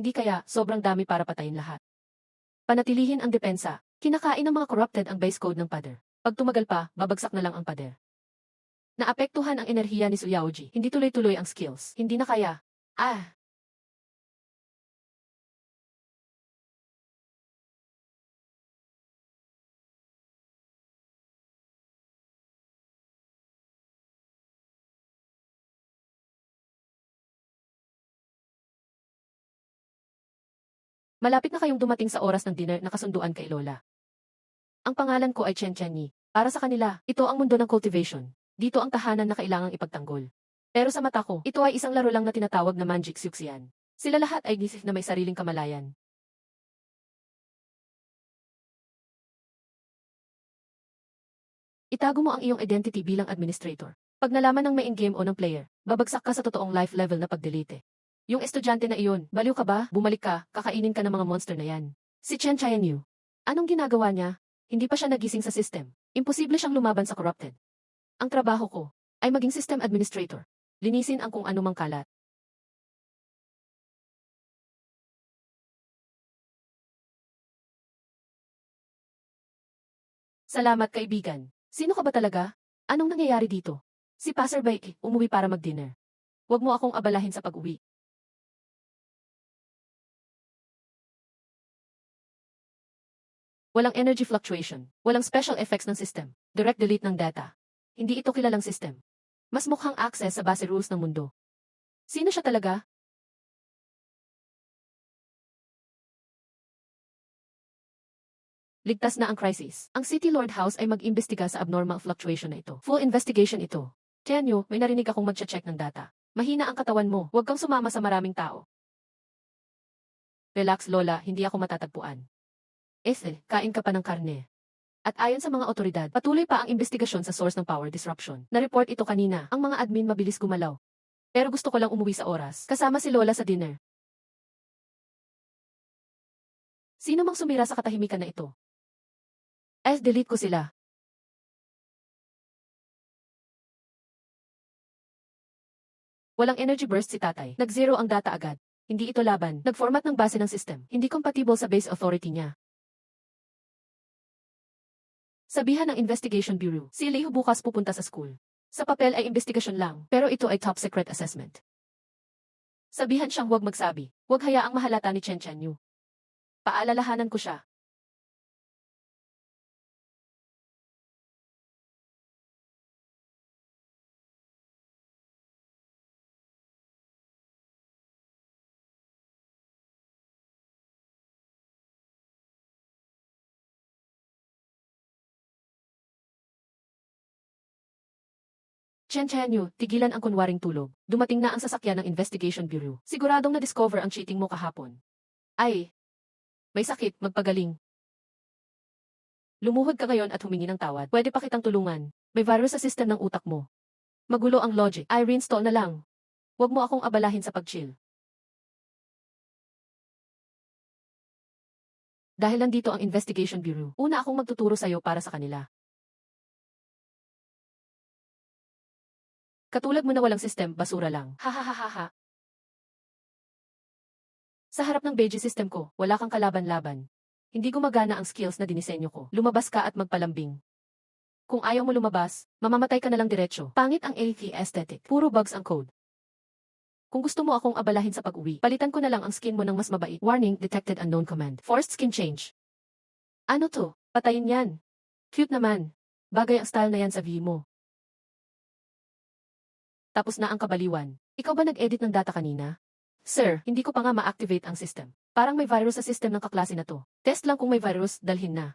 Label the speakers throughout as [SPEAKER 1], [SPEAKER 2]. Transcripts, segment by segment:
[SPEAKER 1] hindi kaya sobrang dami para patayin lahat. Panatilihin ang depensa. Kinakain ng mga corrupted ang base code ng pader. Pag tumagal pa, babagsak na lang ang pader. Naapektuhan ang enerhiya ni Suyaoji. Hindi tuloy-tuloy ang skills. Hindi na kaya. Malapit na kayong dumating sa oras ng dinner na kasunduan kay Lola. Ang pangalan ko ay Chen Chenyi. Para sa kanila, ito ang mundo ng cultivation. Dito ang tahanan na kailangang ipagtanggol. Pero sa mata ko, ito ay isang laro lang na tinatawag na Manjik Xuxian. Sila lahat ay gisip na may sariling kamalayan. Itago mo ang iyong identity bilang administrator. Pag nalaman ng main game o ng player, babagsak ka sa totoong life level na pagdelete. Yung estudyante na iyon, baliw ka ba? Bumalik ka, kakainin ka ng mga monster na yan. Si Chen Chayanyu. Anong ginagawa niya? Hindi pa siya nagising sa system. Imposible siyang lumaban sa corrupted. Ang trabaho ko ay maging system administrator. Linisin ang kung anumang kalat. Salamat kaibigan. Sino ka ba talaga? Anong nangyayari dito? Si Passerby, umuwi para mag-dinner. Huwag mo akong abalahin sa pag-uwi. Walang energy fluctuation. Walang special effects ng system. Direct delete ng data. Hindi ito kilalang system. Mas mukhang access sa base rules ng mundo. Sino siya talaga? Ligtas na ang crisis. Ang City Lord House ay mag-imbestiga sa abnormal fluctuation na ito. Full investigation ito. Tianyo, may narinig akong mag-check ng data. Mahina ang katawan mo. Huwag kang sumama sa maraming tao. Relax Lola, hindi ako matatagpuan. Kain ka pa ng karne. At ayon sa mga otoridad, patuloy pa ang investigasyon sa source ng power disruption. Na-report ito kanina, ang mga admin mabilis gumalaw. Pero gusto ko lang umuwi sa oras, kasama si Lola sa dinner. Sino mang sumira sa katahimikan na ito? Delete ko sila. Walang energy burst si tatay. Nag-zero ang data agad. Hindi ito laban. Nag-format ng base ng system. Hindi compatible sa base authority niya. Sabihan ng Investigation Bureau, si Leo bukas pupunta sa school. Sa papel ay investigasyon lang, pero ito ay top secret assessment. Sabihan siyang huwag magsabi, huwag hayaang mahalata ni Chen Chenyu. Paalalahanan ko siya. Chen Chenyu, tigilan ang kunwaring tulog. Dumating na ang sasakyan ng Investigation Bureau. Siguradong na-discover ang cheating mo kahapon. May sakit, magpagaling. Lumuhod ka ngayon at humingi ng tawad. Pwede pa kitang tulungan. May virus sa system ng utak mo. Magulo ang logic. Reinstall na lang. Huwag mo akong abalahin sa pag-chill. Dahil nandito ang Investigation Bureau, una akong magtuturo sa'yo para sa kanila. Katulad mo na walang system, basura lang. Ha. Sa harap ng Beiji system ko, wala kang kalaban-laban. Hindi gumagana ang skills na dinisenyo ko. Lumabas ka at magpalambing. Kung ayaw mo lumabas, mamamatay ka na lang diretsyo. Pangit ang AT aesthetic. Puro bugs ang code. Kung gusto mo akong abalahin sa pag-uwi, palitan ko na lang ang skin mo ng mas mabait. Warning, detected unknown command. Forced skin change. Ano to? Patayin yan. Cute naman. Bagay ang style na yan sa view mo. Tapos na ang kabaliwan. Ikaw ba nag-edit ng data kanina? Sir, hindi ko pa nga ma-activate ang system. Parang may virus sa system ng kaklase na to. Test lang kung may virus, dalhin na.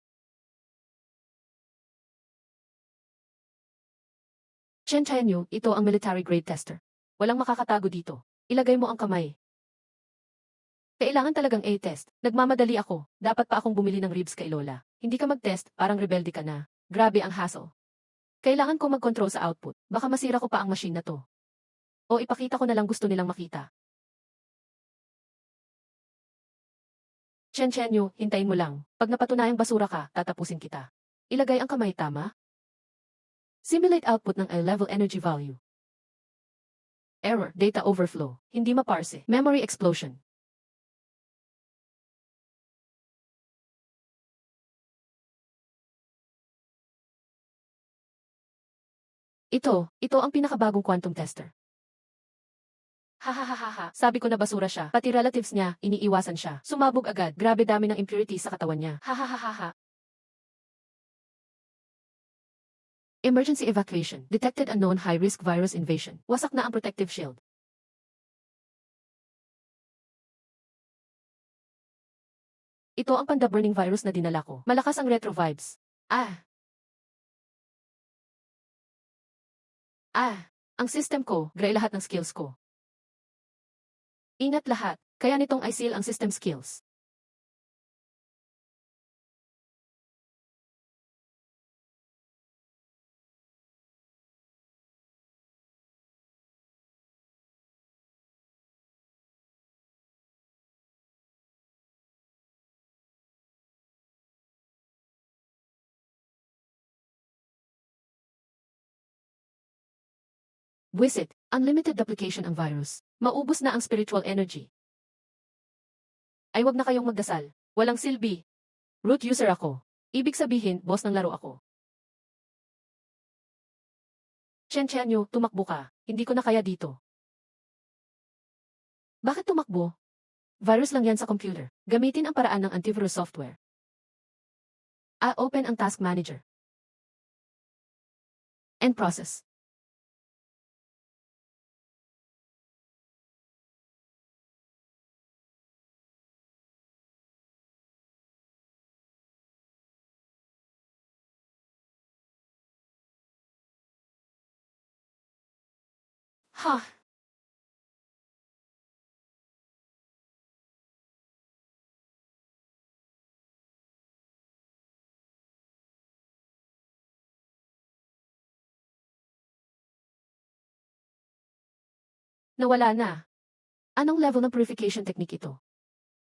[SPEAKER 1] Chen Chayanyu, ito ang military grade tester. Walang makakatago dito. Ilagay mo ang kamay. Kailangan talagang A-test. Nagmamadali ako. Dapat pa akong bumili ng ribs kay Lola. Hindi ka mag-test, parang rebelde ka na. Grabe ang hassle. Kailangan ko mag-control sa output. Baka masira ko pa ang machine na to. O ipakita ko na lang gusto nilang makita. Chen Chenyu, hintayin mo lang. Pag napatunayang basura ka, tatapusin kita. Ilagay ang kamay, tama? Simulate output ng level energy value. Error, data overflow. Hindi maparse. Memory explosion. Ito ang pinakabagong quantum tester. Hahaha, sabi ko na basura siya. Pati relatives niya, iniiwasan siya. Sumabog agad. Grabe dami ng impurity sa katawan niya. Hahaha. Emergency evacuation. Detected unknown high-risk virus invasion. Wasak na ang protective shield. Ito ang panda-burning virus na dinala ko. Malakas ang retro vibes. Ang system ko, gray lahat ng skills ko. Ingat lahat, kaya nitong I-seal ang system skills. Buwisit, unlimited duplication ang virus. Maubos na ang spiritual energy. Ay wag na kayong magdasal. Walang silbi. Root user ako. Ibig sabihin, boss ng laro ako. Chen nyo, tumakbo ka. Hindi ko na kaya dito. Bakit tumakbo? Virus lang yan sa computer. Gamitin ang paraan ng antivirus software. Open ang task manager. End process. Nawala na. Anong level ng purification technique ito?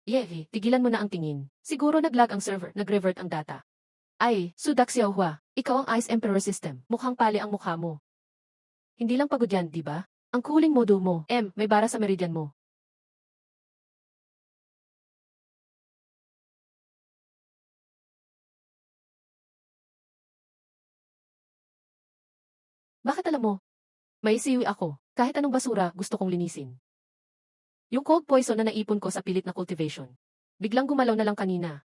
[SPEAKER 1] Yehi, tigilan mo na ang tingin. Siguro nag-lag ang server, nag-revert ang data. Sudak Xiaohua, ikaw ang Ice Emperor System. Mukhang pali ang mukha mo. Hindi lang pagod yan, di ba? Ang cooling module mo. May bara sa meridian mo. Bakit alam mo? May siwi ako. Kahit anong basura, gusto kong linisin. Yung cold poison na naipon ko sa pilit na cultivation. Biglang gumalaw na lang kanina.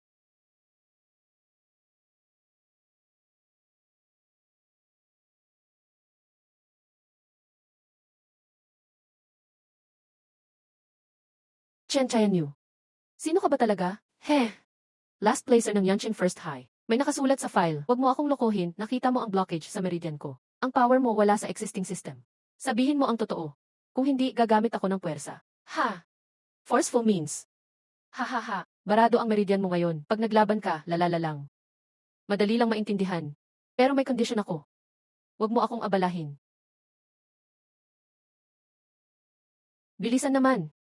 [SPEAKER 1] Chen Chayanyu. Sino ka ba talaga? Last placer ng Yanqing First High. May nakasulat sa file. Huwag mo akong lokohin, nakita mo ang blockage sa meridian ko. Ang power mo wala sa existing system. Sabihin mo ang totoo. Kung hindi, gagamit ako ng puwersa. Forceful means. Barado ang meridian mo ngayon. Pag naglaban ka, lalala lang. Madali lang maintindihan. Pero may condition ako. Huwag mo akong abalahin. Bilisan naman.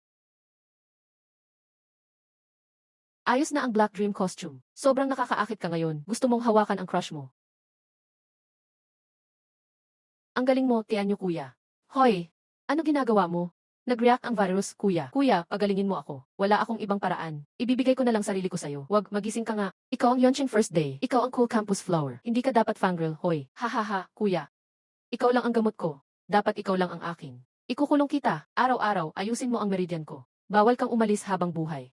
[SPEAKER 1] Ayos na ang Black Dream costume. Sobrang nakakaakit ka ngayon. Gusto mong hawakan ang crush mo. Ang galing mo, Tianyo kuya. Hoy, ano ginagawa mo? Nag-react ang virus, kuya. Kuya, pagalingin mo ako. Wala akong ibang paraan. Ibibigay ko na lang sarili ko sa'yo. Wag, magising ka nga. Ikaw ang Yonching first day. Ikaw ang cool campus flower. Hindi ka dapat fangirl, hoy. Kuya. Ikaw lang ang gamot ko. Dapat ikaw lang ang akin. Ikukulong kita. Araw-araw, ayusin mo ang meridian ko. Bawal kang umalis habang buhay.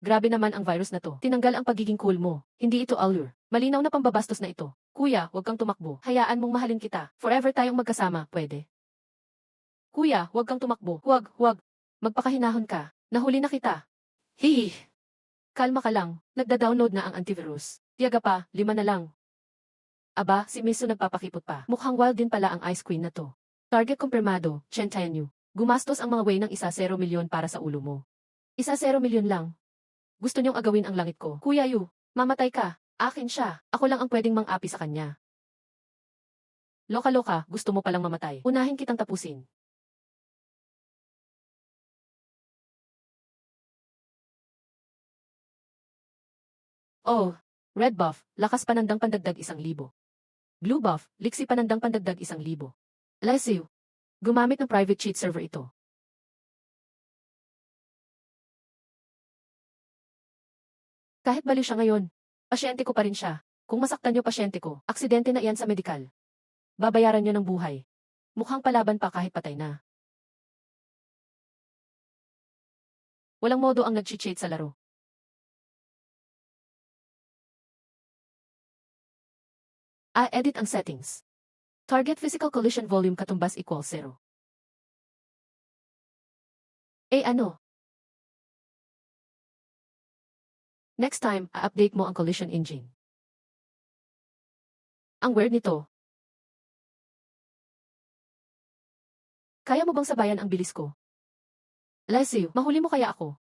[SPEAKER 1] Grabe naman ang virus na to. Tinanggal ang pagiging cool mo. Hindi ito allure. Malinaw na pambabastos na ito. Kuya, huwag kang tumakbo. Hayaan mong mahalin kita. Forever tayong magkasama, pwede. Kuya, huwag kang tumakbo. Huwag. Magpakahinahon ka. Nahuli na kita. Hihi. Kalma ka lang. Nagda-download na ang antivirus. Tiyaga pa, 5 na lang. Aba, si Miso nagpapakipot pa. Mukhang wild din pala ang Ice Queen na to. Target kumpirmado, Chen Chayanyu. Gumastos ang mga way ng 1 milyon para sa ulo mo. 1 milyon lang. Gusto niyong agawin ang langit ko. Kuya Yu, mamatay ka. Akin siya. Ako lang ang pwedeng mang-api sa kanya. Loka-loka, gusto mo palang mamatay. Unahin kitang tapusin. Red buff, lakas panandang pandagdag 1,000. Blue buff, liksi panandang pandagdag 1,000. Lesiu. Gumamit ng private cheat server ito. Kahit baliw siya ngayon, pasyente ko pa rin siya. Kung masaktan niyo pasyente ko, aksidente na iyan sa medikal. babayaran niyo ng buhay. Mukhang palaban pa kahit patay na. Walang modo ang nag-cheat sa laro. Edit ang settings. Target physical collision volume katumbas equals 0. Ano? Next time, update mo ang collision engine. Ang weird nito. Kaya mo bang sabayan ang bilis ko? Leslie, mahuli mo kaya ako?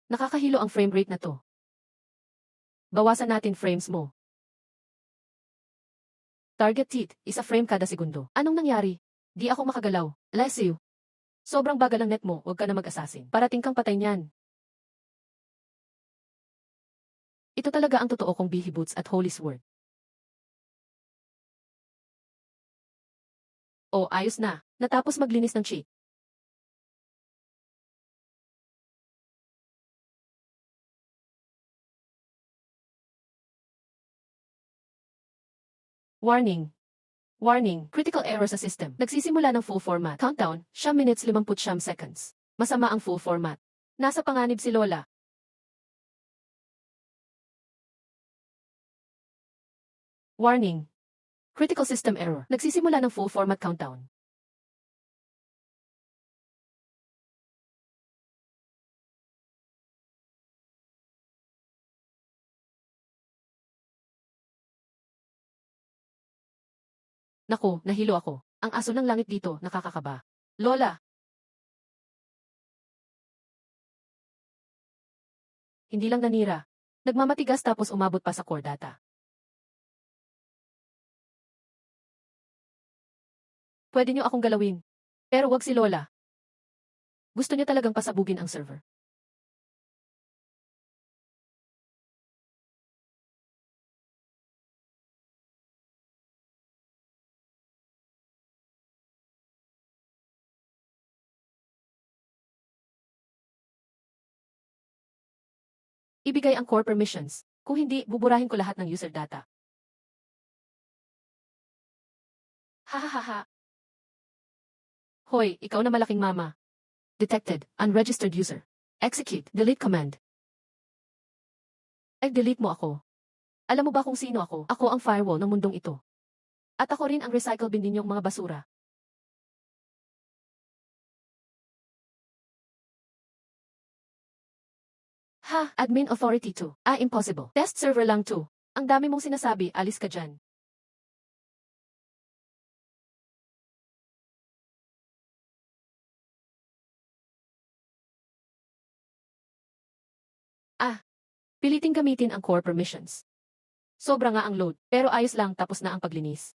[SPEAKER 1] Nakakahilo ang frame rate na to. Bawasan natin frames mo. Target hit, isa frame kada segundo. Anong nangyari? Di ako makagalaw. Leslie, sobrang bagal ang net mo, huwag ka na mag-assassin. Parating kang patay niyan. Ito talaga ang totoo kong Bihi Boots at Holy Sword. Ayos na. Natapos maglinis ng cheat. Warning. Warning, critical error sa system. Nagsisimula ng full format. Countdown, 9 minutes 59 seconds. Masama ang full format. Nasa panganib si Lola. Warning. Critical system error. Nagsisimula ng full format countdown. Naku, nahilo ako. Ang aso ng langit dito, nakakakaba. Lola! Hindi lang nanira. Nagmamatigas tapos umabot pa sa core data. Pwede niyo akong galawin. Pero wag si Lola. Gusto niya talagang pasabugin ang server. Ibigay ang core permissions. Kung hindi, buburahin ko lahat ng user data. Hahaha. Hoy, ikaw na malaking mama. Detected, unregistered user. Execute, delete command. Delete mo ako. Alam mo ba kung sino ako? Ako ang firewall ng mundong ito. At ako rin ang recycle bin ninyong mga basura. Admin authority 2. Impossible. Test server lang 2. Ang dami mong sinasabi, alis ka dyan. Piliting gamitin ang core permissions. Sobra nga ang load, pero ayos lang tapos na ang paglinis.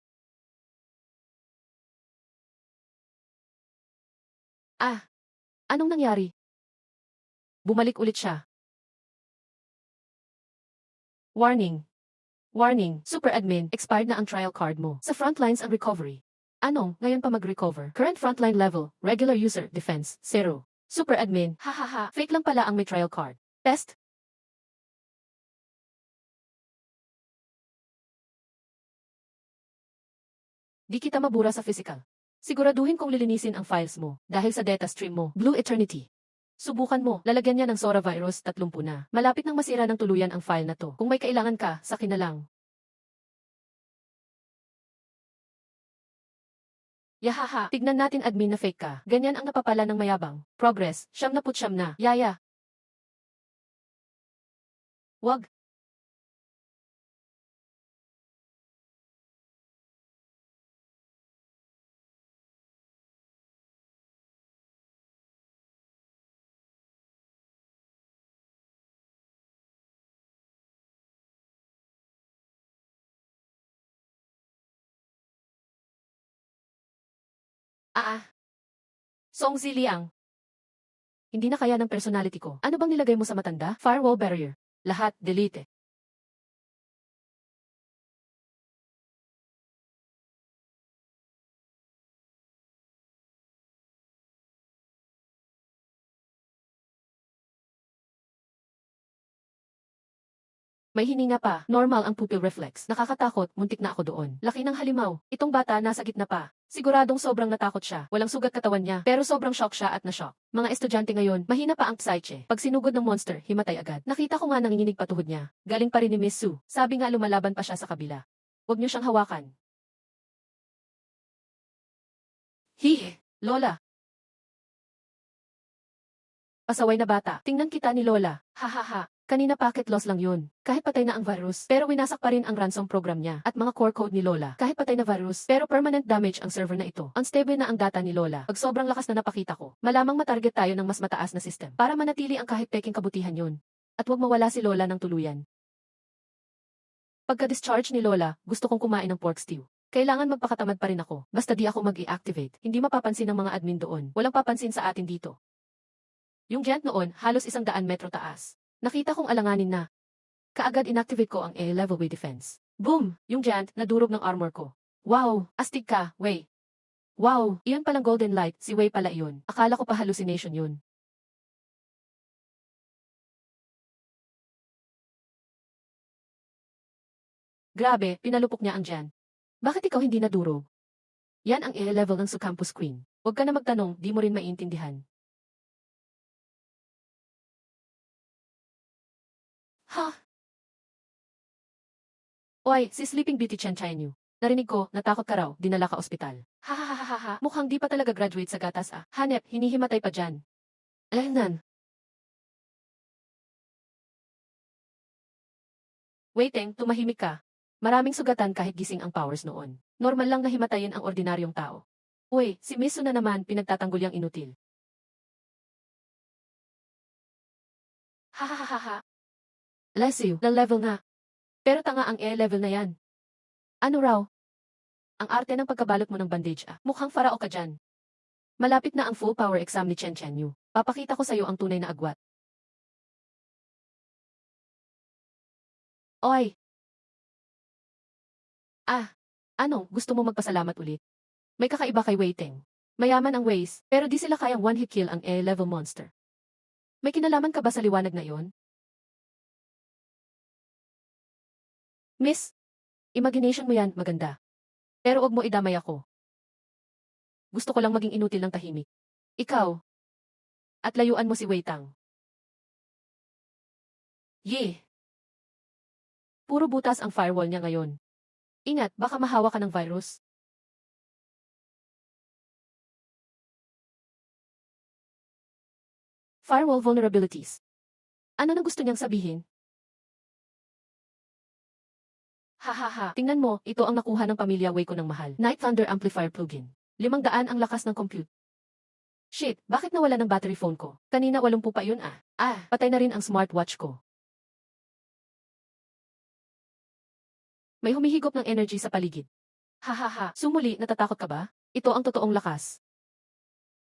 [SPEAKER 1] Anong nangyari? Bumalik ulit siya. Warning. Warning, super admin, expired na ang trial card mo. Sa frontlines ang recovery. Ngayon pa mag-recover? Current frontline level, regular user, defense, 0. Super admin, hahaha, fake lang pala ang may trial card. Test? Di kita mabura sa physical. Siguraduhin kong lilinisin ang files mo, dahil sa data stream mo, Blue Eternity. Subukan mo, lalagyan niya ng Sora virus 30 na. Malapit nang masira ng tuluyan ang file na to. Kung may kailangan ka, sakin na lang. Yahaha, tignan natin admin na fake ka. Ganyan ang napapala ng mayabang. Progress, 79 na. Yaya. Wag. Song Ziliang. Hindi na kaya ng personality ko. Ano bang nilagay mo sa matanda? Firewall barrier. Lahat, delete. May hininga pa, normal ang pupil reflex. Nakakatakot, muntik na ako doon. Laki ng halimaw, itong bata nasa gitna pa. Siguradong sobrang natakot siya, walang sugat katawan niya, pero sobrang shock siya at na-shock. Mga estudyante ngayon, mahina pa ang psyche. Pag sinugod ng monster, himatay agad. Nakita ko nga nanginginig pa tuhod niya. Galing pa rin ni Miss Sue. Sabi nga lumalaban pa siya sa kabila. Huwag niyo siyang hawakan. Hihi, Lola. Pasaway na bata. Tingnan kita ni Lola. Hahaha. Kanina packet loss lang yun. Kahit patay na ang virus, pero winasak pa rin ang ransom program niya at mga core code ni Lola. Kahit patay na virus, pero permanent damage ang server na ito. Unstable na ang data ni Lola. Pag sobrang lakas na napakita ko, malamang matarget tayo ng mas mataas na system para manatili ang kahit peking kabutihan yun. At huwag mawala si Lola ng tuluyan. Pagka-discharge ni Lola, gusto kong kumain ng pork stew. Kailangan magpakatamad pa rin ako. Basta di ako mag-i-activate. Hindi mapapansin ng mga admin doon. Walang papansin sa atin dito. Yung giant noon, halos 100 metro taas. Nakita kong alanganin na. Kaagad inactivate ko ang A-level way defense. Boom! Yung giant, nadurog ng armor ko. Wow! Astig ka, Wei. Wow! Iyon palang golden light, si Wei pala iyon. Akala ko pa hallucination yun. Grabe, pinalupok niya ang giant. Bakit ikaw hindi nadurog? Yan ang A-level ng Sucampus Queen. Huwag ka na magtanong, di mo rin maiintindihan. Ha? Oy, si Sleeping Beauty Chen Chainyu. Narinig ko, natakot ka raw, dinala ka ospital. Ha. Mukhang di pa talaga graduate sa gatas ah. Hanep, hinihimatay pa dyan. Nan. Waiting, tumahimik ka. Maraming sugatan kahit gising ang powers noon. Normal lang na himatayin ang ordinaryong tao. Uy, si Miss Su na naman pinagtatanggol yang inutil. Ha. Bless you, na level nga. Pero tanga ang A-level na yan. Ano raw? Ang arte ng pagkabalot mo ng bandage ah. Mukhang farao ka dyan. Malapit na ang full power exam ni Chen Chenyu. Papakita ko sa'yo ang tunay na agwat. Oy! Ano, gusto mo magpasalamat ulit? May kakaiba kay Wei Teng. Mayaman ang Ways, pero di sila kayang one-hit kill ang A-level monster. May kinalaman ka ba sa liwanag na yon? Miss, imagination mo yan, maganda. Pero wag mo idamay ako. Gusto ko lang maging inutil ng tahimik. Ikaw. At layuan mo si Wei Tang. Yeh! Puro butas ang firewall niya ngayon. Ingat, baka mahawa ka ng virus. Firewall vulnerabilities. Ano na gusto niyang sabihin? Hahaha, tingnan mo, ito ang nakuha ng pamilya Wei ko ng mahal. Night Thunder Amplifier Plugin. 500 ang lakas ng compute. Shit, bakit nawala ng battery phone ko? Kanina 80 pa yun ah. Patay na rin ang smartwatch ko. May humihigop ng energy sa paligid. Hahaha, sumuli, natatakot ka ba? Ito ang totoong lakas.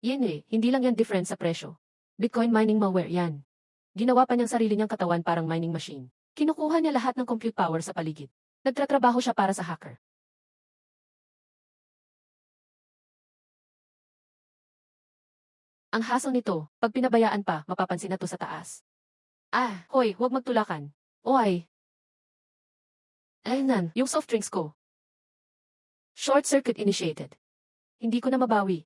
[SPEAKER 1] Yen hindi lang yan difference sa presyo. Bitcoin mining malware yan. Ginawa pa niyang sarili niyang katawan parang mining machine. Kinukuha niya lahat ng compute power sa paligid. Nagtatrabaho siya para sa hacker. Ang hassle nito, pag pinabayaan pa, mapapansin na to sa taas. Hoy, huwag magtulakan. Oy. Nan, yung soft drinks ko. Short circuit initiated. Hindi ko na mabawi.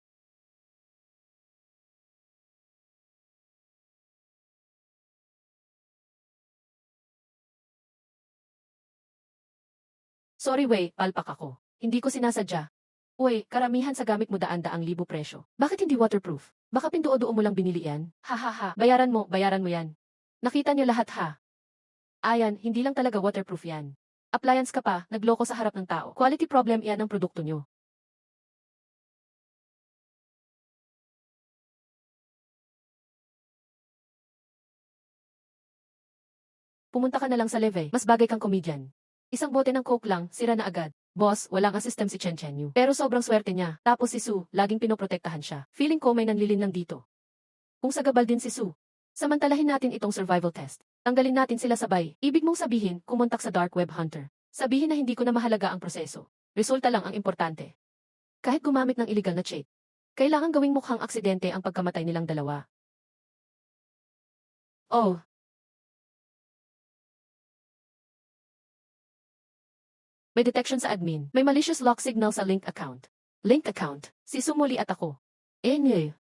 [SPEAKER 1] Sorry Wei, palpak ako. Hindi ko sinasadya. Uy, karamihan sa gamit mo daan-daang libo presyo. Bakit hindi waterproof? Baka pinduo-duo mo lang binili yan? Hahaha, bayaran mo yan. Nakita niyo lahat ha? Ayan, hindi lang talaga waterproof yan. Appliance ka pa, nagloko sa harap ng tao. Quality problem yan ang produkto nyo. Pumunta ka na lang sa leve, mas bagay kang komedyan. Isang bote ng coke lang, sira na agad. Boss, walang assistem si Chen Chenyu. Pero sobrang swerte niya. Tapos si Su, laging pinoprotektahan siya. Feeling ko may nanlilin lang dito. Kung sagabal din si Su. Samantalahin natin itong survival test. Tanggalin natin sila sabay. Ibig mong sabihin, kumontak sa Dark Web Hunter. Sabihin na hindi ko na mahalaga ang proseso. Resulta lang ang importante. Kahit gumamit ng illegal na cheat. Kailangan gawing mukhang aksidente ang pagkamatay nilang dalawa. Oh, May detection sa admin. May malicious lock signal sa linked account. Linked account. Si Sumuli at ako. Nye.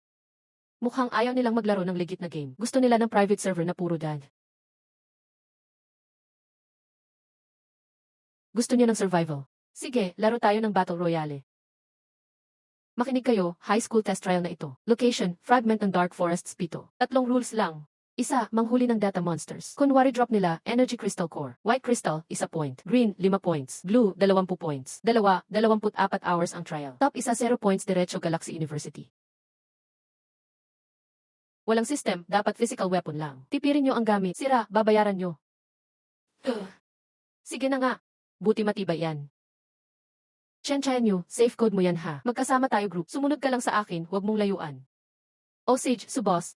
[SPEAKER 1] Mukhang ayaw nilang maglaro ng legit na game. Gusto nila ng private server na puro dad. Gusto niya ng survival. Sige, laro tayo ng Battle Royale. Makinig kayo, high school test trial na ito. Location, fragment ng Dark Forests Pito. 3 rules lang. 1, manghuli ng data monsters. Kunwari drop nila, Energy Crystal Core. White Crystal, 1 point. Green, 5 points. Blue, 20 points. 2, 24 hours ang trial. Top 0 points diretso Galaxy University. Walang system, dapat physical weapon lang. Tipirin nyo ang gamit. Sira, babayaran nyo. Sige na nga. Buti matibay yan. Chen nyo, safe code mo yan ha. Magkasama tayo group. Sumunod ka lang sa akin, huwag mong layuan. Osage, subos.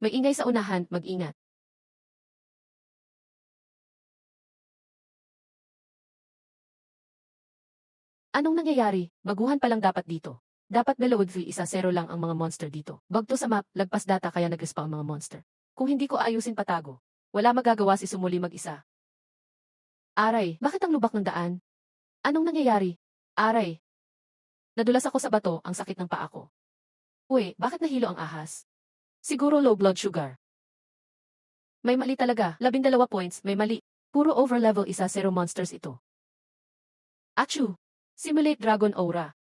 [SPEAKER 1] May ingay sa unahan, mag-ingat. Anong nangyayari? Baguhan pa lang dapat dito. Dapat below 3-0 lang ang mga monster dito. Bagto sa map, lagpas data kaya nag-respawn mga monster. Kung hindi ko ayusin patago, wala magagawa si Sumuli mag-isa. Aray, bakit ang lubak ng daan? Anong nangyayari? Aray. Nadulas ako sa bato, ang sakit ng paa ko. Uy, bakit nahilo ang ahas? Siguro low blood sugar. May mali talaga, 12 points, may mali. Puro overlevel 1-0 monsters ito. Achoo! Simulate Dragon Aura.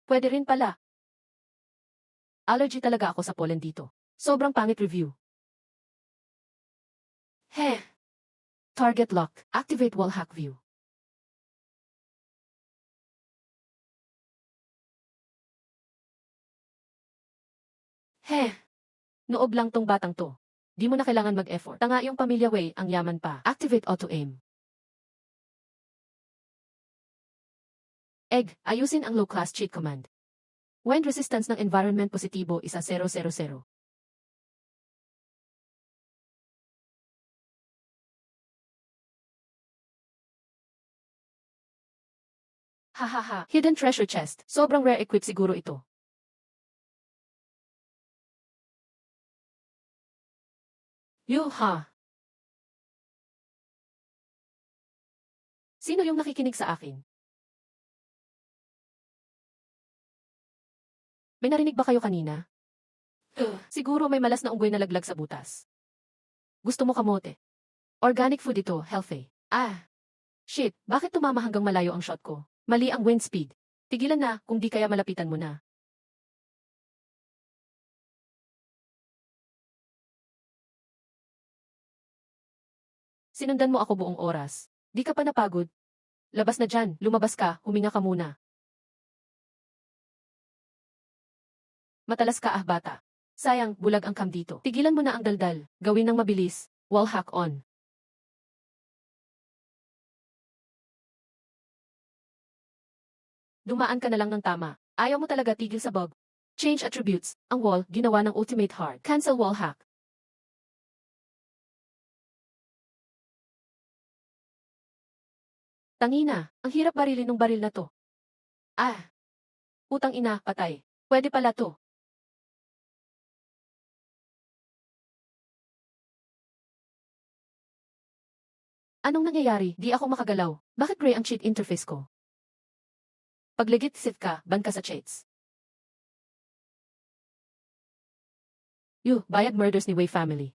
[SPEAKER 1] Pwede rin pala. Allergy talaga ako sa pollen dito. Sobrang pangit review. Heh. Target lock. Activate wall hack view. Heh. Noob lang tong batang to. Di mo na kailangan mag-effort. Tanga yung pamilya way, ang yaman pa. Activate auto-aim. Egg, ayusin ang low-class cheat command. Wind resistance ng environment positibo 1-0-0-0. Hahaha, hidden treasure chest. Sobrang rare equip siguro ito. Yuha! Sino yung nakikinig sa akin? May narinig ba kayo kanina? Siguro may malas na unggoy na laglag sa butas. Gusto mo kamote? Organic food ito, healthy. Shit, bakit tumama hanggang malayo ang shot ko? Mali ang wind speed. Tigilan na, kung di kaya malapitan mo na. Sinundan mo ako buong oras. Di ka pa napagod? Labas na dyan, lumabas ka, huminga ka muna. Matalas ka bata. Sayang, bulag ang cam dito. Tigilan mo na ang daldal, gawin ng mabilis, wall hack on. Dumaan ka na lang ng tama. Ayaw mo talaga tigil sa bug. Change attributes. Ang wall, ginawa ng ultimate hard. Cancel wall hack. Tangina, ang hirap barilin ng baril na to. Putang ina, patay. Pwede pala to. Anong nangyayari? Di ako makagalaw. Bakit gray ang cheat interface ko? Pag legit sit ka, ban ka sa cheats. Bayad murders ni Wei family.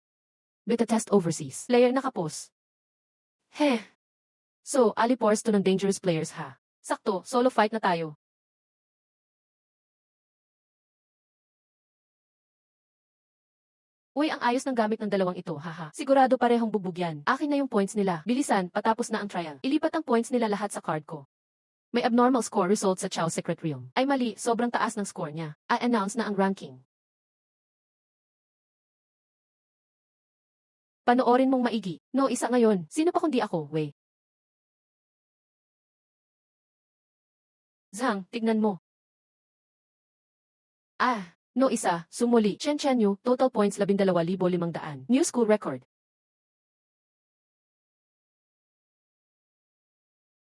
[SPEAKER 1] Beta test overseas. Player nakapos. So, alipors to ng dangerous players ha. Sakto, solo fight na tayo. Uy, ang ayos ng gamit ng dalawang ito, haha. Sigurado parehong bubog yan. Akin na yung points nila. Bilisan, patapos na ang trial. Ilipat ang points nila lahat sa card ko. May abnormal score result sa Chao Secret Realm. Ay mali, sobrang taas ng score niya. I-announce na ang ranking. Panoorin mong maigi. No, isa ngayon. Sino pa kundi ako, Wei? Zhang, tignan mo. No isa, Sumuli. Chen Yu, total points 12,500. New school record.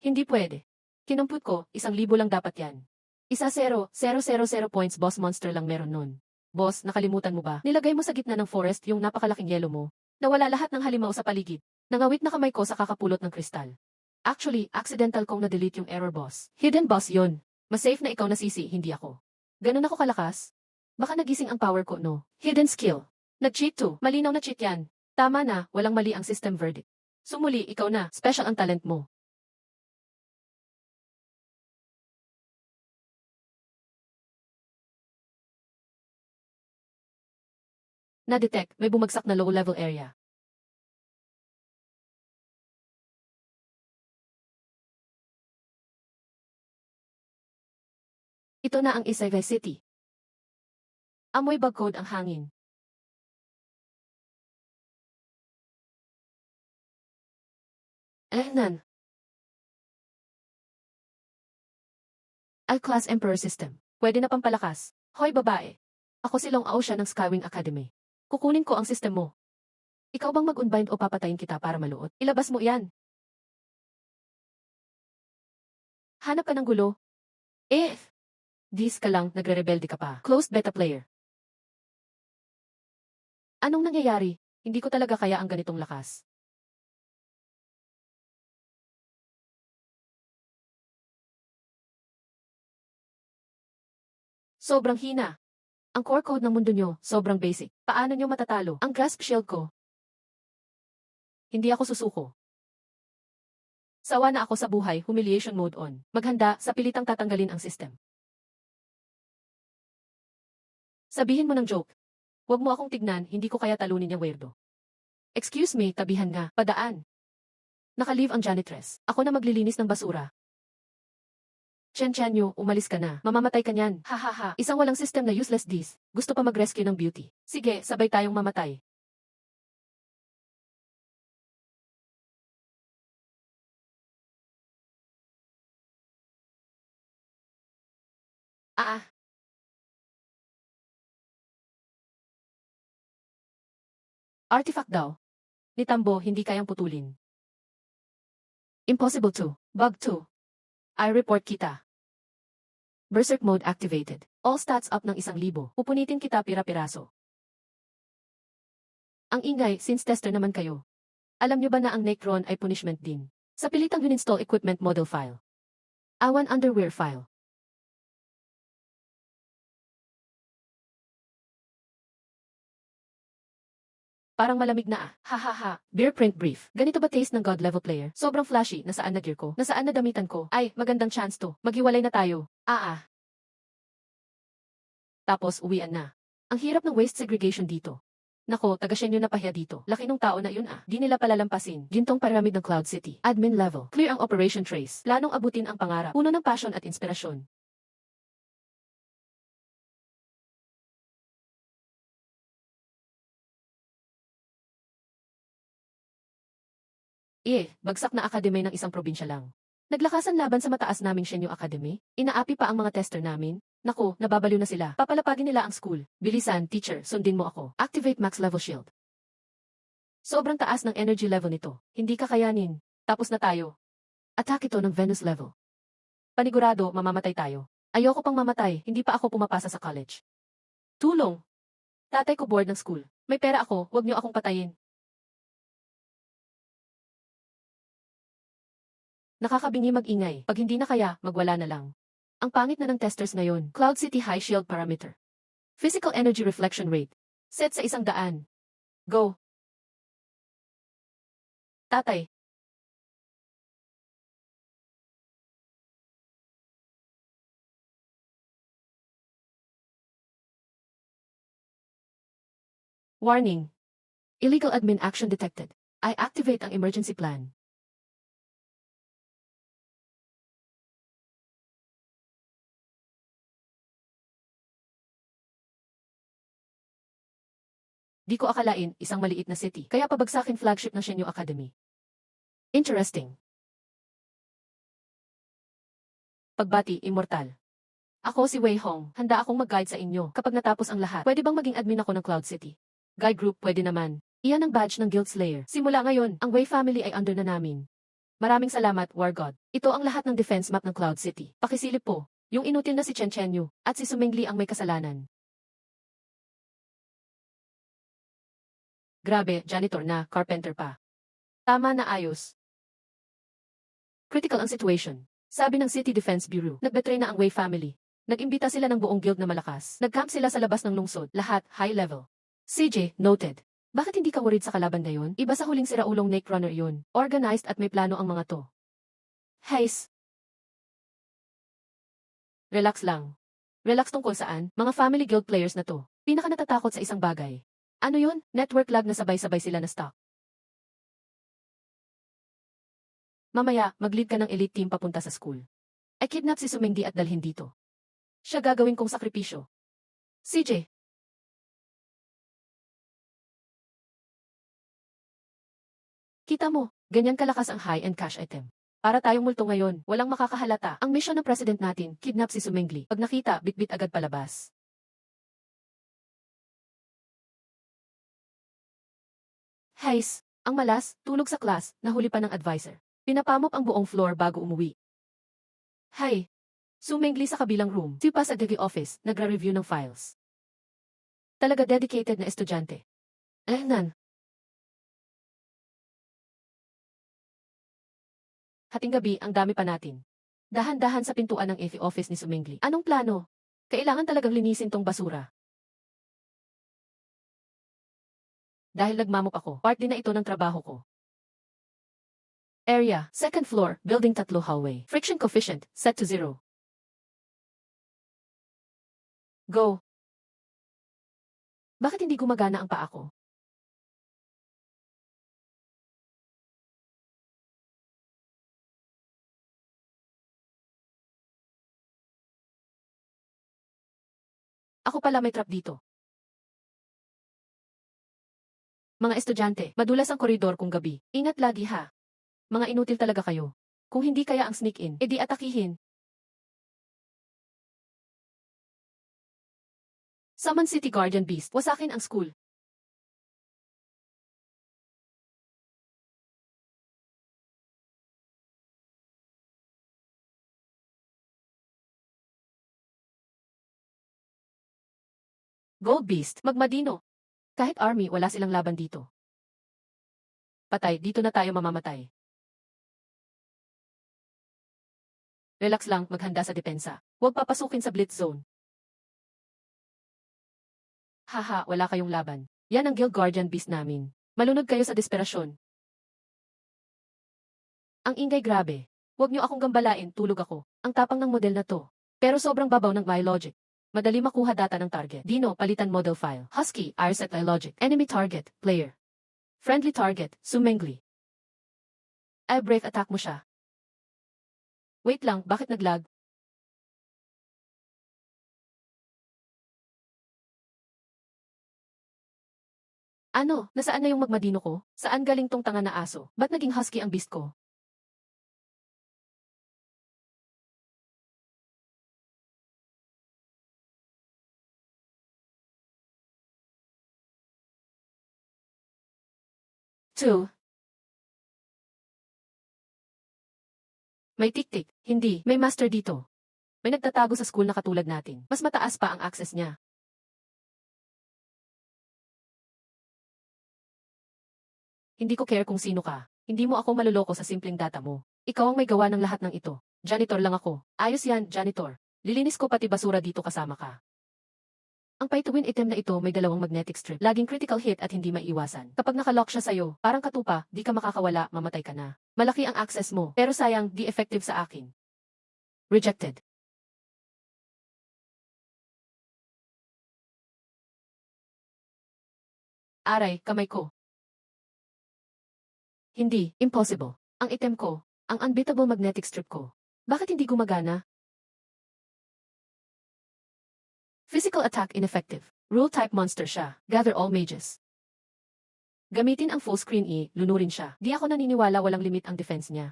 [SPEAKER 1] Hindi pwede. Kinumput ko, 1,000 lang dapat yan. 1,000,000 points boss monster lang meron nun. Boss, nakalimutan mo ba? Nilagay mo sa gitna ng forest yung napakalaking yelo mo. Nawala lahat ng halimaw sa paligid. Nangawit na kamay ko sa kakapulot ng kristal. Actually, accidental kong na-delete yung error boss. Hidden boss yun. Mas safe na ikaw nasisi, hindi ako. Ganun ako kalakas? Baka nagising ang power ko, no? Hidden skill. Nag-cheat to. Malinaw na cheat yan. Tama na, walang mali ang system verdict. Sumuli, ikaw na. Special ang talent mo. Na-detect, may bumagsak na low-level area. Ito na ang Isayve City. Amoy bagkod ang hangin. Nan. I-Class Emperor System. Pwede na pampalakas. Hoy babae. Ako si Long Ao siya ng Skywing Academy. Kukunin ko ang system mo. Ikaw bang mag-unbind o papatayin kita para maluot? Ilabas mo yan. Hanap ka ng gulo. Dis ka lang, nagre-rebelde ka pa. Closed beta player. Anong nangyayari? Hindi ko talaga kaya ang ganitong lakas. Sobrang hina. Ang core code ng mundo nyo, sobrang basic. Paano nyo matatalo? Ang grasp shield ko. Hindi ako susuko. Sawa na ako sa buhay, humiliation mode on. Maghanda, sa pilitang tatanggalin ang system. Sabihin mo ng joke. Huwag mo akong tignan, hindi ko kaya talunin yung weirdo. Excuse me, tabihan nga, padaan. Naka-leave ang janitress. Ako na maglilinis ng basura. Chen-Chanyo, umalis ka na. Mamamatay ka niyan. Ha. Isang walang system na useless this. Gusto pa mag-rescue ng beauty. Sige, sabay tayong mamatay. Artifact daw. Ni Tambo, hindi kayang putulin. Impossible to. Bug 2. I report kita. Berserk mode activated. All stats up ng 1,000. Pupunitin kita pira-piraso. Ang ingay, since tester naman kayo. Alam nyo ba na ang Necron ay punishment din? Sa pilitang uninstall equipment model file. Awan underwear file. Parang malamig na Ha. Beer print brief. Ganito ba taste ng god level player? Sobrang flashy. Nasaan na gear ko? Nasaan na damitan ko? Ay, magandang chance to. Maghiwalay na tayo. Tapos uwian na. Ang hirap ng waste segregation dito. Nako, taga-Shenyo na pahiya dito. Laki nung tao na yun Di nila palalampasin. Gintong pyramid ng Cloud City. Admin level. Clear ang operation trace. Planong abutin ang pangarap. Puno ng passion at inspirasyon. Bagsak na akademi ng isang probinsya lang. Naglakasan laban sa mataas naming Shenyo Academy. Inaapi pa ang mga tester namin. Naku, nababaliw na sila. Papalapagin nila ang school. Bilisan, teacher, sundin mo ako. Activate max level shield. Sobrang taas ng energy level nito. Hindi kakayanin. Tapos na tayo. Attack ito ng Venus level. Panigurado, mamamatay tayo. Ayoko pang mamatay, hindi pa ako pumapasa sa college. Tulong! Tatay ko board ng school. May pera ako, huwag niyo akong patayin. Nakakabingi mag-ingay. Pag hindi na kaya, magwala na lang. Ang pangit na ng testers ngayon. Cloud City High Shield Parameter. Physical Energy Reflection Rate. Set sa 100. Go. Tatay. Warning. Illegal admin action detected. I activate ang emergency plan. Di ko akalain, isang maliit na city. Kaya pabagsakin flagship ng Shenyo Academy. Interesting. Pagbati, immortal. Ako si Wei Hong. Handa akong mag-guide sa inyo. Kapag natapos ang lahat, pwede bang maging admin ako ng Cloud City? Guide group, pwede naman. Iyan ang badge ng Guild Slayer. Simula ngayon, ang Wei family ay under na namin. Maraming salamat, War God. Ito ang lahat ng defense map ng Cloud City. Pakisilip po, yung inutil na si Chen Chenyu, at si Sumengli ang may kasalanan. Grabe, janitor na, carpenter pa. Tama na ayos. Critical ang situation. Sabi ng City Defense Bureau, nagbetray na ang Wei family. Nag-imbita sila ng buong guild na malakas. Nag-camp sila sa labas ng lungsod, lahat, high level. CJ, noted. Bakit hindi ka worried sa kalaban na yun? Iba sa huling siraulong Snake Runner yun. Organized at may plano ang mga to. Hays. Relax lang. Relax tungkol saan? Mga family guild players na to. Pinaka natatakot sa isang bagay. Ano yun? Network lag na sabay-sabay sila na stock. Mamaya, mag-lead ka ng elite team papunta sa school. I kidnap si Sumengdi at dalhin dito. Siya gagawin kong sakripisyo. CJ. Kita mo, ganyan kalakas ang high-end cash item. Para tayong multo ngayon, walang makakahalata. Ang mission ng president natin, kidnap si Sumengli. Pag nakita, bitbit agad palabas. Hays, ang malas, tulog sa class, nahuli pa ng advisor. Pinapamop ang buong floor bago umuwi. Hay! Sumengli sa kabilang room, si pa sa DG office, nagra-review ng files. Talaga dedicated na estudyante. Nan. Hating gabi, ang dami pa natin. Dahan-dahan sa pintuan ng FE office ni Sumengli. Anong plano? Kailangan talagang linisin tong basura. Dahil nagmamop ako, part din na ito ng trabaho ko. Area, second floor, building 3 hallway. Friction coefficient, set to 0. Go. Bakit hindi gumagana ang paa ko? Ako pala may trap dito. Mga estudyante, madulas ang koridor kung gabi. Ingat lagi ha. Mga inutil talaga kayo. Kung hindi kaya ang sneak in, edi atakihin. Summon City Guardian Beast. Wasakin ang school. Gold Beast, magmadino. Kahit army, wala silang laban dito. Patay, dito na tayo mamamatay. Relax lang, maghanda sa depensa. Huwag papasukin sa blitz zone. Haha, wala kayong laban. Yan ang Guild Guardian Beast namin. Malunod kayo sa desperasyon. Ang ingay grabe. Huwag niyo akong gambalain, tulog ako. Ang tapang ng model na to. Pero sobrang babaw ng my logic. Madali makuha data ng target. Dino, palitan model file. Husky, iReset iLogic. Enemy target, player. Friendly target, Sumengli. I-break attack mo siya. Wait lang, bakit naglag? Ano, nasaan na yung magmadino ko? Saan galing tong tanga na aso? Ba't naging husky ang beast ko? Two. May tik-tik. Hindi, may master dito. May nagtatago sa school na katulad natin. Mas mataas pa ang access niya. Hindi ko care kung sino ka. Hindi mo ako maluloko sa simpleng data mo. Ikaw ang may gawa ng lahat ng ito. Janitor lang ako. Ayos yan, janitor. Lilinis ko pati basura dito kasama ka. Ang pay-to-win item na ito may dalawang magnetic strip. Laging critical hit at hindi maiiwasan. Kapag nakalock siya sa'yo, parang katupa, di ka makakawala, mamatay ka na. Malaki ang access mo, pero sayang, di effective sa akin. Rejected. Aray, kamay ko. Hindi, impossible. Ang item ko, ang unbeatable magnetic strip ko. Bakit hindi gumagana? Physical attack ineffective. Rule type monster siya. Gather all mages. Gamitin ang full screen lunurin siya. Di ako naniniwala walang limit ang defense niya.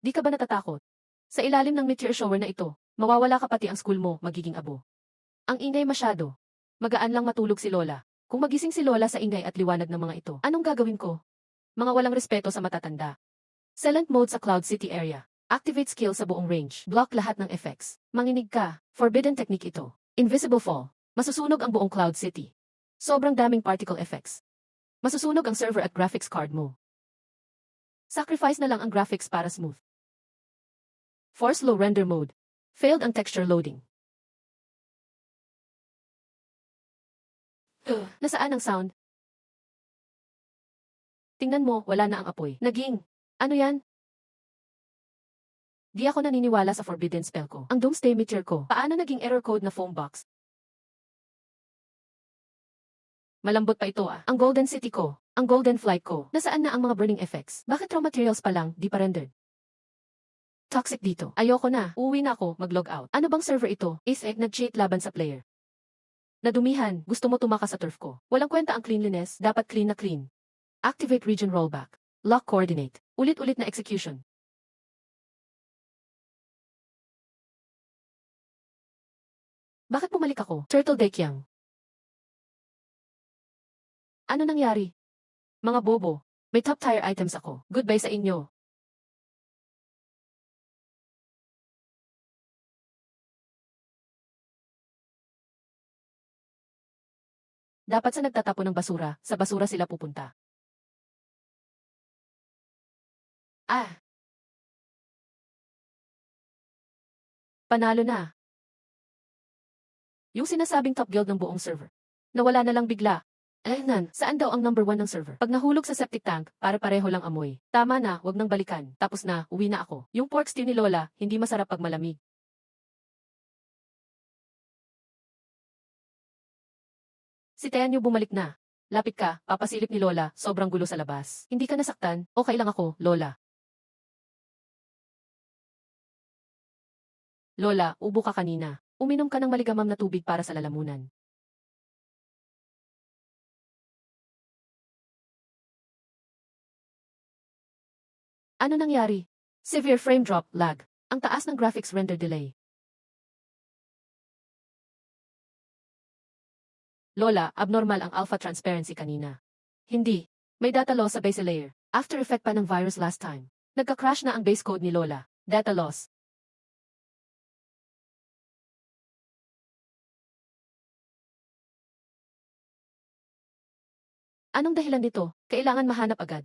[SPEAKER 1] Di ka ba natatakot? Sa ilalim ng meteor shower na ito, mawawala ka pati ang school mo, magiging abo. Ang ingay masyado. Magaan lang matulog si Lola. Kung magising si Lola sa ingay at liwanag ng mga ito, anong gagawin ko? Mga walang respeto sa matatanda. Silent mode sa Cloud City area. Activate skill sa buong range. Block lahat ng effects. Manginig ka. Forbidden technique ito. Invisible fall. Masusunog ang buong Cloud City. Sobrang daming particle effects. Masusunog ang server at graphics card mo. Sacrifice na lang ang graphics para smooth. Force low render mode. Failed ang texture loading. Nasaan ang sound? Tingnan mo, wala na ang apoy. Naging. Ano yan? Di ako naniniwala sa forbidden spell ko. Ang doomsday meteor ko. Paano naging error code na foam box? Malambot pa ito ah. Ang golden city ko. Ang golden flight ko. Nasaan na ang mga burning effects? Bakit raw materials pa lang, di pa rendered? Toxic dito. Ayoko na. Uuwi na ako, mag-log out. Ano bang server ito? Is nag-cheat laban sa player. Nadumihan, gusto mo tumakas sa turf ko. Walang kwenta ang cleanliness, dapat clean na clean. Activate region rollback. Lock coordinate. Ulit-ulit na execution. Bakit pumalik ako? Turtle deck yang. Ano nangyari? Mga bobo. May top tier items ako. Goodbye sa inyo. Dapat sa nagtatapon ng basura, sa basura sila pupunta. Ah, panalo na. Yung sinasabing top guild ng buong server. Nawala na lang bigla. Saan daw ang number 1 ng server? Pag nahulog sa septic tank, pare-pareho lang amoy. Tama na, wag nang balikan. Tapos na, uwi na ako. Yung pork stew ni Lola, hindi masarap pag malamig. Si Tenyo bumalik na. Lapit ka, papasilip ni Lola, sobrang gulo sa labas. Hindi ka nasaktan, okay lang ako, Lola. Lola, ubo ka kanina. Uminom ka ng maligamam na tubig para sa lalamunan. Ano nangyari? Severe frame drop, lag. Ang taas ng graphics render delay. Lola, abnormal ang alpha transparency kanina. Hindi. May data loss sa base layer. After effect pa ng virus last time. Nagka-crash na ang base code ni Lola. Data loss. Anong dahilan nito? Kailangan mahanap agad.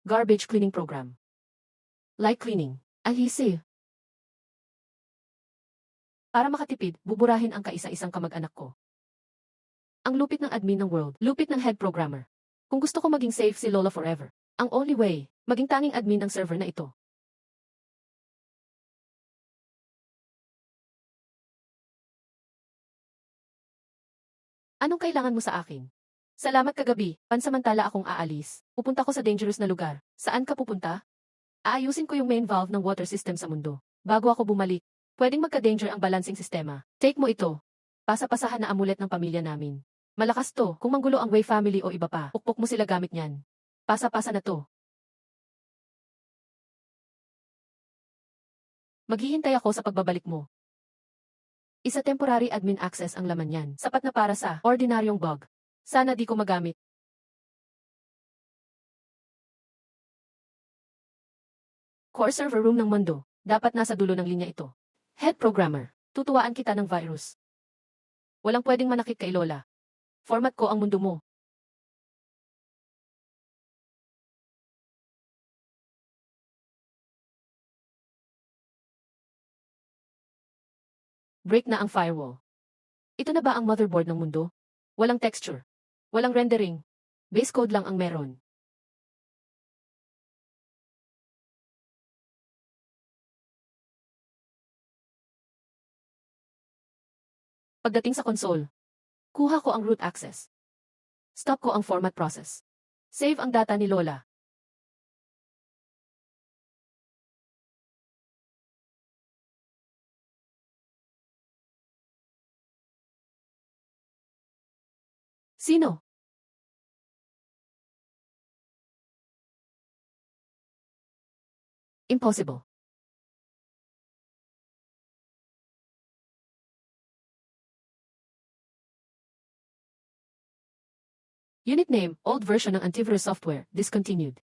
[SPEAKER 1] Garbage cleaning program. Light cleaning. Adhesive. Para makatipid, buburahin ang kaisa-isang kamag-anak ko. Ang lupit ng admin ng world, lupit ng head programmer. Kung gusto ko maging safe si Lola forever, ang only way, maging tanging admin ng server na ito. Anong kailangan mo sa akin? Salamat kagabi, pansamantala akong aalis. Pupunta ko sa dangerous na lugar. Saan ka pupunta? Aayusin ko yung main valve ng water system sa mundo. Bago ako bumalik, pwedeng magka-danger ang balancing sistema. Take mo ito. Pasa-pasahan na amulet ng pamilya namin. Malakas to, kung manggulo ang Wei family o iba pa, pukpok mo sila gamit niyan. Pasa-pasa na to. Maghihintay ako sa pagbabalik mo. Isa temporary admin access ang laman yan. Sapat na para sa ordinaryong bug. Sana di ko magamit. Core server room ng mundo. Dapat nasa dulo ng linya ito. Head programmer. Tutuwaan kita ng virus. Walang pwedeng manakit kay Lola. Format ko ang mundo mo. Break na ang firewall. Ito na ba ang motherboard ng mundo? Walang texture. Walang rendering. Base code lang ang meron. Pagdating sa console, kuha ko ang root access. Stop ko ang format process. Save ang data ni Lola. Sino? Impossible. Unit name, old version ng antivirus software, discontinued.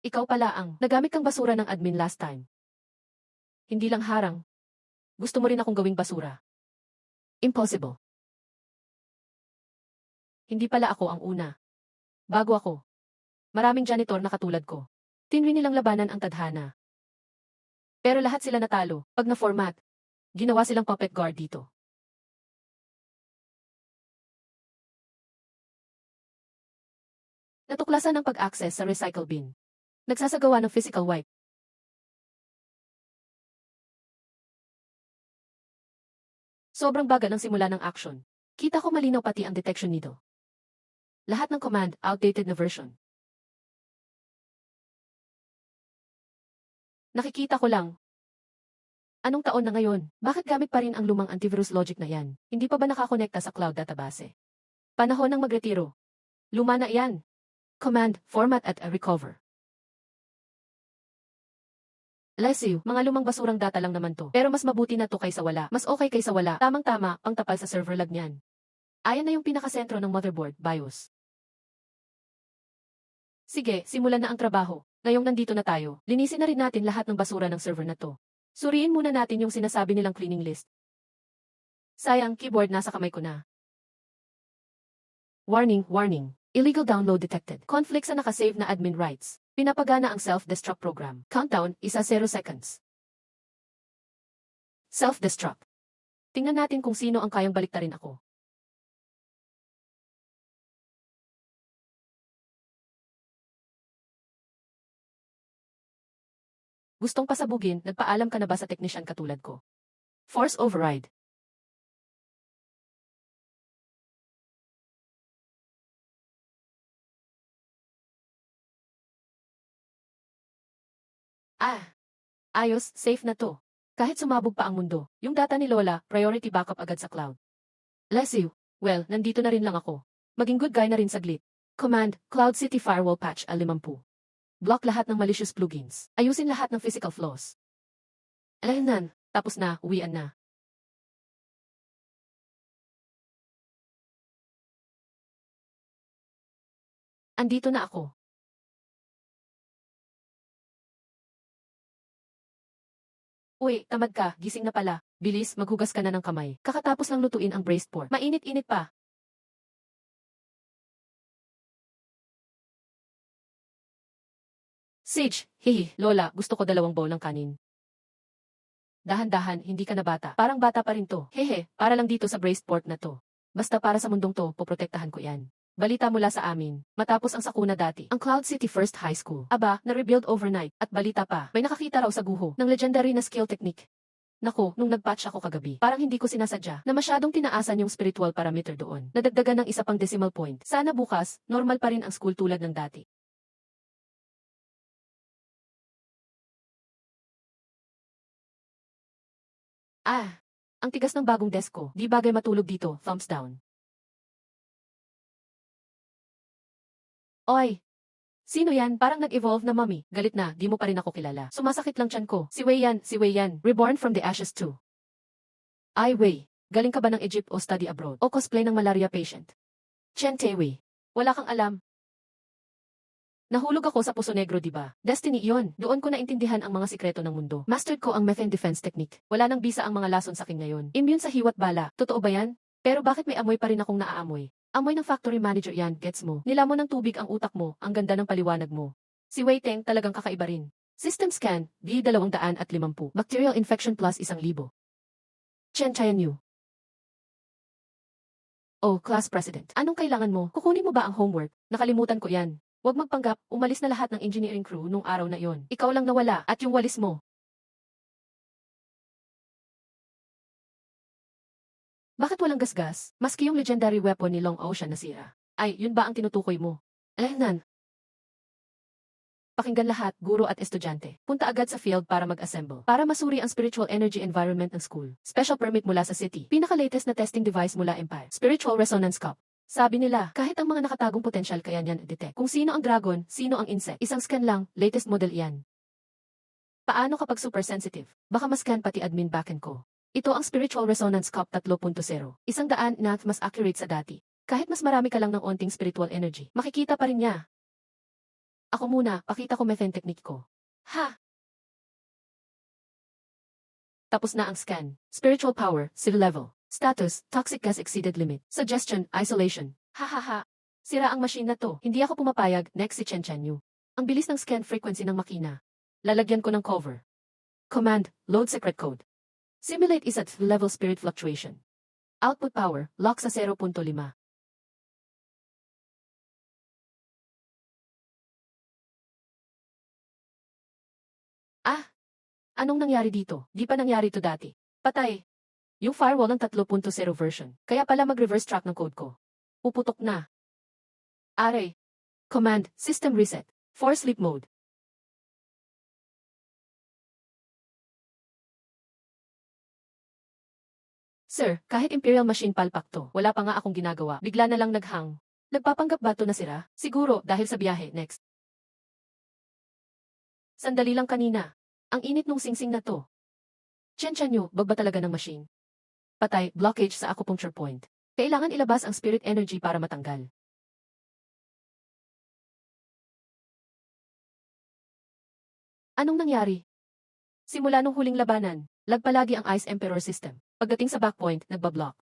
[SPEAKER 1] Ikaw pala ang nagamit kang basura ng admin last time. Hindi lang harang. Gusto mo rin akong gawing basura. Impossible. Hindi pala ako ang una. Bago ako. Maraming janitor na katulad ko. Tinri nilang labanan ang tadhana. Pero lahat sila natalo. Pag na-format, ginawa silang puppet guard dito. Natuklasan ang pag-access sa recycle bin. Nagsasagawa ng physical wipe. Sobrang bagal ng simula ng action. Kita ko malinaw pati ang detection nito. Lahat ng command, outdated na version. Nakikita ko lang. Anong taon na ngayon? Bakit gamit pa rin ang lumang antivirus logic na yan? Hindi pa ba nakakonekta sa cloud database? Panahon ng magretiro. Luma na yan. Command, format at recover. Bless you, mga lumang basurang data lang naman to. Pero mas mabuti na to kaysa wala. Mas okay kaysa wala. Tamang-tama, pang tapal sa server lag niyan. Ayan na yung pinakasentro ng motherboard, BIOS. Sige, simulan na ang trabaho. Ngayong nandito na tayo, linisin na rin natin lahat ng basura ng server na to. Suriin muna natin yung sinasabi nilang cleaning list. Sayang, keyboard nasa kamay ko na. Warning, warning. Illegal download detected. Conflict sa nakasave na admin rights. Pinapagana ang self-destruct program. Countdown, 0 seconds. Self-destruct. Tingnan natin kung sino ang kayang baliktarin ako. Gustong pasabugin, nagpaalam ka na ba sa technician katulad ko? Force override. Ayos, safe na to. Kahit sumabog pa ang mundo, yung data ni Lola, priority backup agad sa cloud. Bless you. Well, nandito na rin lang ako. Maging good guy na rin saglit. Command, Cloud City Firewall Patch 50. Block lahat ng malicious plugins. Ayusin lahat ng physical flaws. Alahinan, tapos na, uwian na. Andito na ako. Uy, tamad ka, gising na pala. Bilis, maghugas ka na ng kamay. Kakatapos lang lutuin ang braised pork. Mainit-init pa. Sage, hihi, Lola, gusto ko 2 bowl ng kanin. Dahan-dahan, hindi ka na bata. Parang bata pa rin to. Hehe, para lang dito sa braised pork na to. Basta para sa mundong to, poprotektahan ko yan. Balita mula sa amin, matapos ang sakuna dati, ang Cloud City First High School. Aba, na-rebuild overnight, at balita pa, may nakakita raw sa guho ng legendary na skill technique. Naku, nung nag-patch ako kagabi, parang hindi ko sinasadya na masyadong tinaasan yung spiritual parameter doon. Nadagdagan ng isa pang decimal point. Sana bukas, normal pa rin ang school tulad ng dati. Ang tigas ng bagong desk ko, di bagay matulog dito, thumbs down. Oy! Sino yan? Parang nag-evolve na mami. Galit na, di mo pa rin ako kilala. Sumasakit lang tiyan ko. Si Wei yan, si Wei yan. Reborn from the ashes too. Ay Wei, galing ka ba ng Egypt o study abroad? O cosplay ng malaria patient? Chen Wei. Wala kang alam. Nahulog ako sa Puso Negro di ba? Destiny iyon. Doon ko naintindihan ang mga sikreto ng mundo. Mastered ko ang methane defense technique. Wala nang bisa ang mga lason sa akin ngayon. Immune sa hiwa't bala. Totoo ba yan? Pero bakit may amoy pa rin akong naaamoy? Amoy ng factory manager yan, gets mo. Nilamon ng tubig ang utak mo, ang ganda ng paliwanag mo. Si Wei Teng talagang kakaiba rin. System scan, B250. Bacterial infection plus 1,000. Chen Chayanyu. Oh, class president. Anong kailangan mo? Kukunin mo ba ang homework? Nakalimutan ko yan. Huwag magpanggap, umalis na lahat ng engineering crew nung araw na yon. Ikaw lang nawala at yung walis mo. Bakit walang gasgas? Maski yung legendary weapon ni Long Ocean nasira. Ay, yun ba ang tinutukoy mo? Nan. Pakinggan lahat, guro at estudyante. Punta agad sa field para mag-assemble. Para masuri ang spiritual energy environment ng school. Special permit mula sa city. Pinaka-latest na testing device mula Empire. Spiritual Resonance Cup. Sabi nila, kahit ang mga nakatagong potensyal kaya niyan detect. Kung sino ang dragon, sino ang insect. Isang scan lang, latest model iyan. Paano kapag super sensitive? Baka mascan pati admin backend ko. Ito ang Spiritual Resonance Cup 3.0. 100 na mas accurate sa dati. Kahit mas marami ka lang ng onting spiritual energy, makikita pa rin niya. Ako muna, pakita ko methane technique ko. Ha! Tapos na ang scan. Spiritual power, civil level. Status, toxic gas exceeded limit. Suggestion, isolation. Ha. Sira ang machine na to. Hindi ako pumapayag, next si Chen Yu. Ang bilis ng scan frequency ng makina. Lalagyan ko ng cover. Command, load secret code. Simulate is at level spirit fluctuation. Output power, lock sa 0.5. Ah! Anong nangyari dito? Di pa nangyari to dati. Patay. Yung firewall ng 3.0 version. Kaya pala mag-reverse track ng code ko. Puputok na. Aray. Command, system reset. For sleep mode. Sir, kahit Imperial Machine palpak to, wala pa nga akong ginagawa. Bigla na lang naghang. Nagpapanggap ba to na sira? Siguro, dahil sa biyahe, next. Sandali lang kanina. Ang init nung singsing na to. Chen Yu, bag ba talaga ng machine? Patay, blockage sa acupuncture point. Kailangan ilabas ang spirit energy para matanggal. Anong nangyari? Simula nung huling labanan, lag palagi ang Ice Emperor system. Pagdating sa backpoint, nagbablock.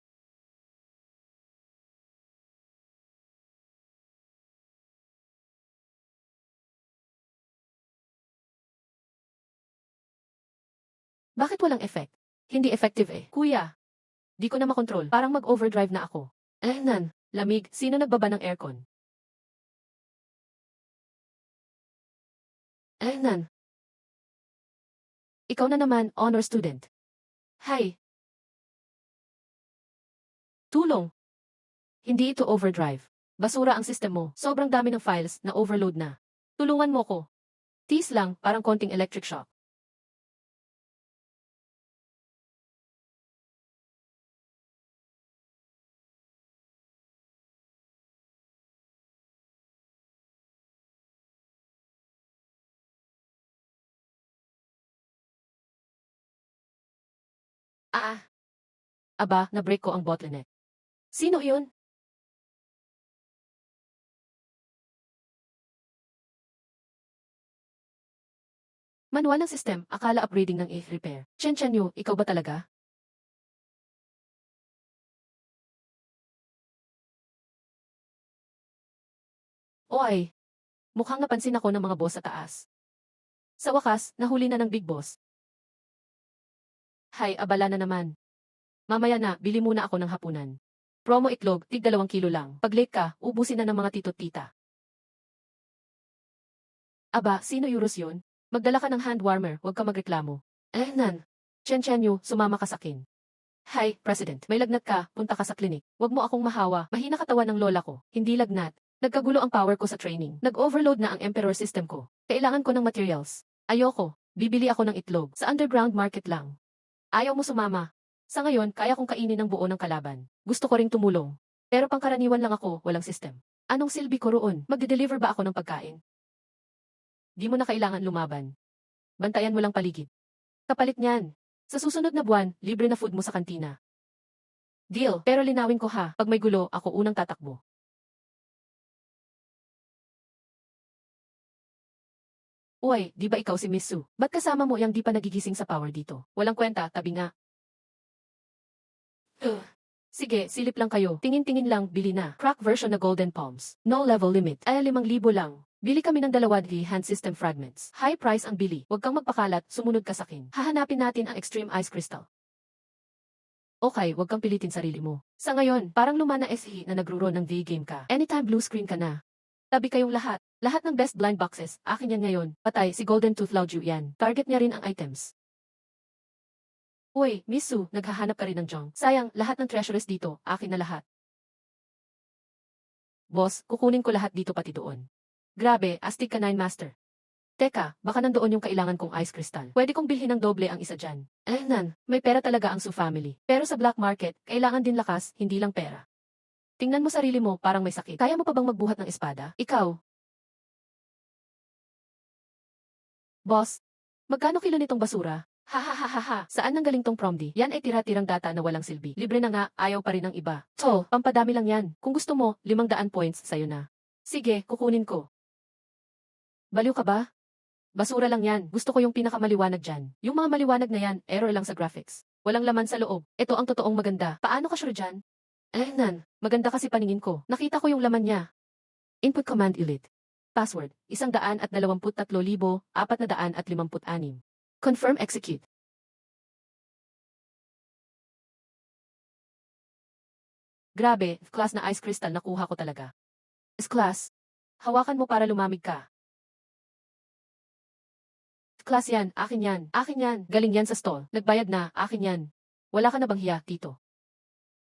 [SPEAKER 1] Bakit walang effect? Hindi effective eh. Kuya, di ko na makontrol. Parang mag-overdrive na ako. Lamig. Sino nagbaba ng aircon? Ikaw na naman, honor student. Hi. Tulong. Hindi ito overdrive. Basura ang system mo. Sobrang dami ng files na overload na. Tulungan mo ko. Tease lang, parang konting electric shock. Ah. Aba, na-break ko ang bottleneck. Sino yun? Manual ng system, akala upgrading ng A repair. Chen Yu, ikaw ba talaga? Oy, mukhang napansin ako ng mga boss sa taas. Sa wakas, nahuli na ng big boss. Hay, abala na naman. Mamaya na, bili muna ako ng hapunan. Promo itlog, tig 2 kilo lang. Pag late ka, ubusin na ng mga tito't tita. Aba, sino Euros yun? Magdala ka ng hand warmer, huwag ka magreklamo. Chen Yu, sumama ka sa akin. Hi, President. May lagnat ka, punta ka sa klinik. Huwag mo akong mahawa, mahina katawan ng lola ko. Hindi lagnat. Nagkagulo ang power ko sa training. Nag-overload na ang Emperor system ko. Kailangan ko ng materials. Ayoko. Bibili ako ng itlog. Sa underground market lang. Ayaw mo sumama. Sa ngayon, kaya kong kainin ng buo ng kalaban. Gusto ko ring tumulong. Pero pangkaraniwan lang ako, walang system. Anong silbi ko roon? Magde-deliver ba ako ng pagkain? Di mo na kailangan lumaban. Bantayan mo lang paligid. Kapalit niyan. Sa susunod na buwan, libre na food mo sa kantina. Deal, pero linawin ko ha, pag may gulo, ako unang tatakbo. Uy, di ba ikaw si Miss Su? Ba't kasama mo yang di pa nagigising sa power dito? Walang kwenta, tabi nga. Sige, silip lang kayo. Tingin-tingin lang, bili na. Crack version na Golden Palms. No level limit. Ay, 5,000 lang. Bili kami ng 2 hand system fragments. High price ang bili. Huwag kang magpakalat, sumunod ka sa akin. Hahanapin natin ang Extreme Ice Crystal. Okay, huwag kang pilitin sarili mo. Sa ngayon, parang luma na SE na nagro-roll ng V-game ka. Anytime blue screen ka na. Tabi kayong lahat. Lahat ng best blind boxes, akin yan ngayon. Patay, si Golden Tooth Lao Ju yan. Target niya rin ang items. Uy, Miss Su, naghahanap ka rin ng junk. Sayang, lahat ng treasures dito, akin na lahat. Boss, kukunin ko lahat dito pati doon. Grabe, astig ka 9 master. Teka, baka nandoon yung kailangan kong ice crystal. Pwede kong bilhin ng doble ang isa dyan. May pera talaga ang Su family. Pero sa black market, kailangan din lakas, hindi lang pera. Tingnan mo sarili mo, parang may sakit. Kaya mo pa bang magbuhat ng espada? Ikaw? Boss, magkano kilo nitong basura? Ha ha ha ha ha. Saan nanggaling tong promdi? Yan ay tira-tirang data na walang silbi. Libre na nga, ayaw pa rin ng iba. So, pampadami lang yan. Kung gusto mo, 500 points sa'yo na. Sige, kukunin ko. Baliw ka ba? Basura lang yan. Gusto ko yung pinakamaliwanag dyan. Yung mga maliwanag na yan, error lang sa graphics. Walang laman sa loob. Ito ang totoong maganda. Paano ka sure dyan? Maganda kasi paningin ko. Nakita ko yung laman niya. Input command ulit. Password, 123,456. Confirm execute. Grabe, class na ice crystal nakuha ko talaga. Class, hawakan mo para lumamig ka. Class yan, akin yan, akin yan. Galing yan sa stall. Nagbayad na, akin yan. Wala ka na bang hiya, tito?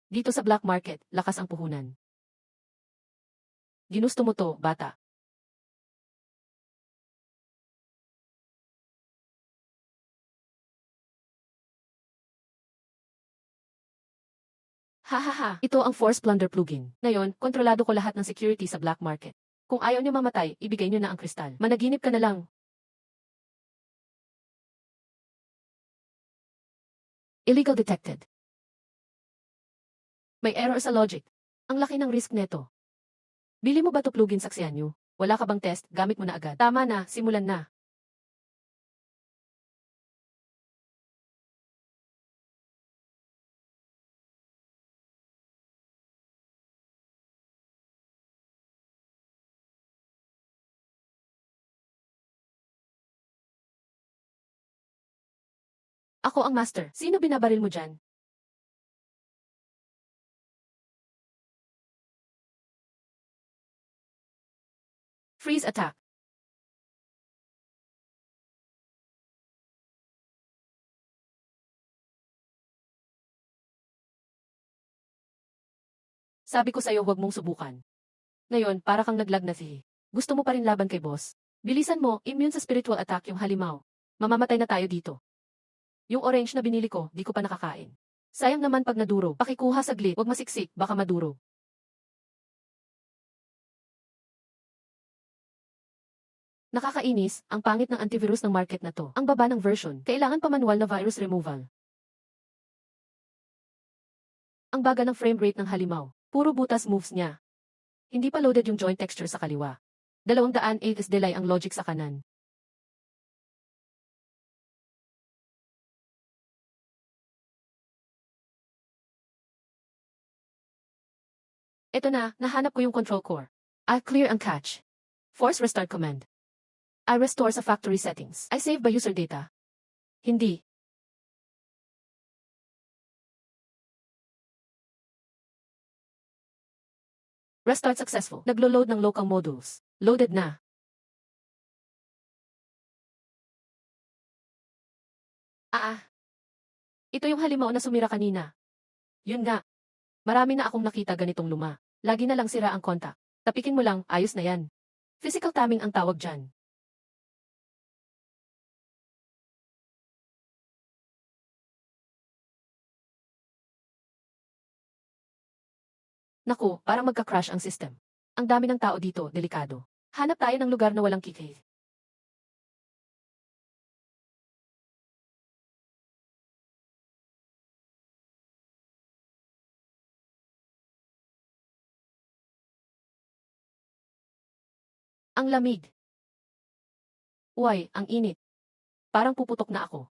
[SPEAKER 1] Dito sa black market, lakas ang puhunan. Ginusto mo to, bata. Hahaha, ito ang Force Plunder plugin. Ngayon, kontrolado ko lahat ng security sa black market. Kung ayaw niyo mamatay, ibigay niyo na ang kristal. Managinip ka na lang. Illegal detected. May error sa logic. Ang laki ng risk neto. Bili mo ba to plugin saksiyan niyo? Wala ka bang test, gamit mo na agad. Tama na, simulan na. Ako ang master. Sino binabaril mo dyan? Freeze attack. Sabi ko sa'yo huwag mong subukan. Ngayon, para kang naglag na si. Gusto mo pa rin laban kay boss? Bilisan mo, immune sa spiritual attack yung halimaw. Mamamatay na tayo dito. Yung orange na binili ko, di ko pa nakakain. Sayang naman pag naduro. Pakikuha saglit, huwag masiksik, baka maduro. Nakakainis, ang pangit ng antivirus ng market na to. Ang baba ng version, kailangan pa manual na virus removal. Ang baga ng frame rate ng halimaw. Puro butas moves niya. Hindi pa loaded yung joint texture sa kaliwa. 208 is delay ang logic sa kanan. Eto na, nahanap ko yung control core. I clear ang cache. Force restart command. I restore sa factory settings. I save ba user data? Hindi. Restart successful. Naglo-load ng local modules. Loaded na. Ito yung halimaw na sumira kanina. Yun nga. Marami na akong nakita ganitong luma. Lagi na lang sira ang kontak. Tapikin mo lang, ayos na yan. Physical timing ang tawag dyan. Naku, parang magka-crash ang system. Ang dami ng tao dito, delikado. Hanap tayo ng lugar na walang kikay. Ang lamig. Uy, ang init. Parang puputok na ako.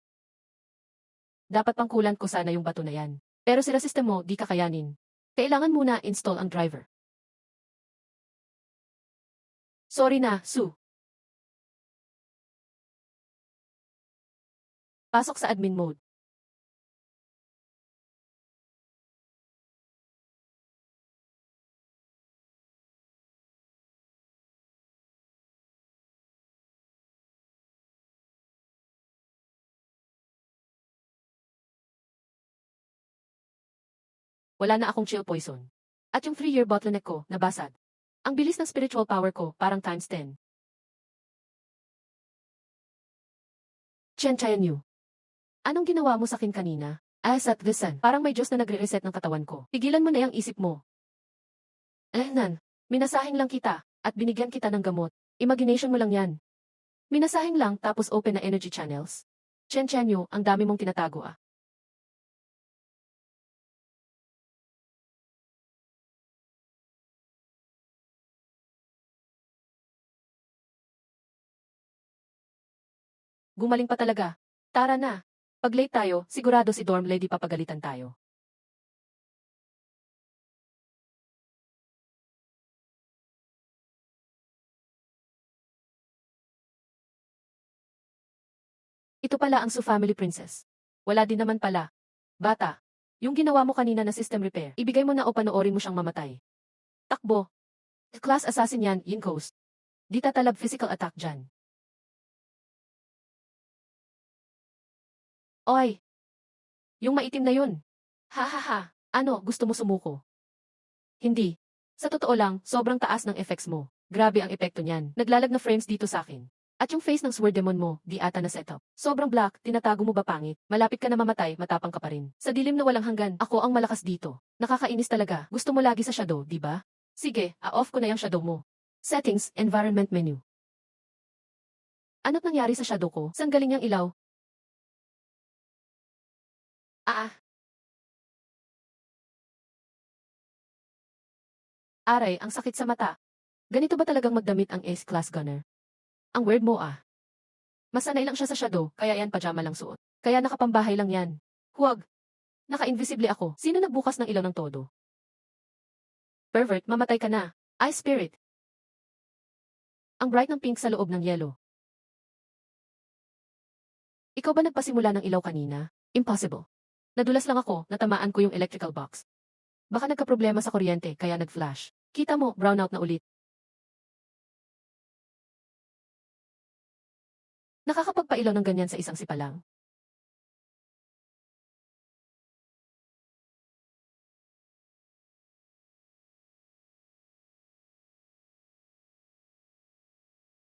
[SPEAKER 1] Dapat pangkulan ko sana yung bato na yan. Pero sila system mo, di kakayanin. Kailangan muna install ang driver. Sorry na, Su. Pasok sa admin mode. Wala na akong chill poison. At yung 3-year bottleneck ko, nabasag. Ang bilis ng spiritual power ko, parang times 10. Chen Chayanyu. Anong ginawa mo sa akin kanina? At listen, parang may Diyos na nagre-reset ng katawan ko. Tigilan mo na yung isip mo. Nan, minasahing lang kita, at binigyan kita ng gamot. Imagination mo lang yan. Minasahing lang tapos open na energy channels. Chen Chayanyu, ang dami mong tinatago ah. Gumaling pa talaga. Tara na. Pag late tayo, sigurado si dorm lady papagalitan tayo. Ito pala ang Su Family Princess. Wala din naman pala. Bata, yung ginawa mo kanina na system repair, ibigay mo na o panoorin mo siyang mamatay. Takbo. Class assassin yan, Yinkos. Di tatalab physical attack dyan. Oy! Yung maitim na yun. Ha ha ha. Ano, gusto mo sumuko? Hindi. Sa totoo lang, sobrang taas ng effects mo. Grabe ang epekto niyan. Naglalag na frames dito sa akin. At yung face ng Sword Demon mo, di ata na setup. Sobrang black, tinatago mo ba pangit? Malapit ka na mamatay, matapang ka pa rin. Sa dilim na walang hanggan, ako ang malakas dito. Nakakainis talaga. Gusto mo lagi sa shadow, di ba? Sige, off ko na yung shadow mo. Settings, environment menu. Ano't nangyari sa shadow ko? Saan galing yung ilaw? Ah, aray, ang sakit sa mata. Ganito ba talagang magdamit ang Ace Class Gunner? Ang weird mo ah. Masanay lang siya sa shadow, kaya yan pajama lang suot. Kaya nakapambahay lang yan. Huwag. Naka-invisible ako. Sino nagbukas ng ilaw ng todo? Pervert, mamatay ka na. Ice Spirit. Ang bright ng pink sa loob ng yellow. Ikaw ba nagpasimula ng ilaw kanina? Impossible. Nadulas lang ako, natamaan ko yung electrical box. Baka nagkaproblema sa kuryente, kaya nag-flash. Kita mo, brownout na ulit. Nakakapagpailaw ng ganyan sa isang sipa lang.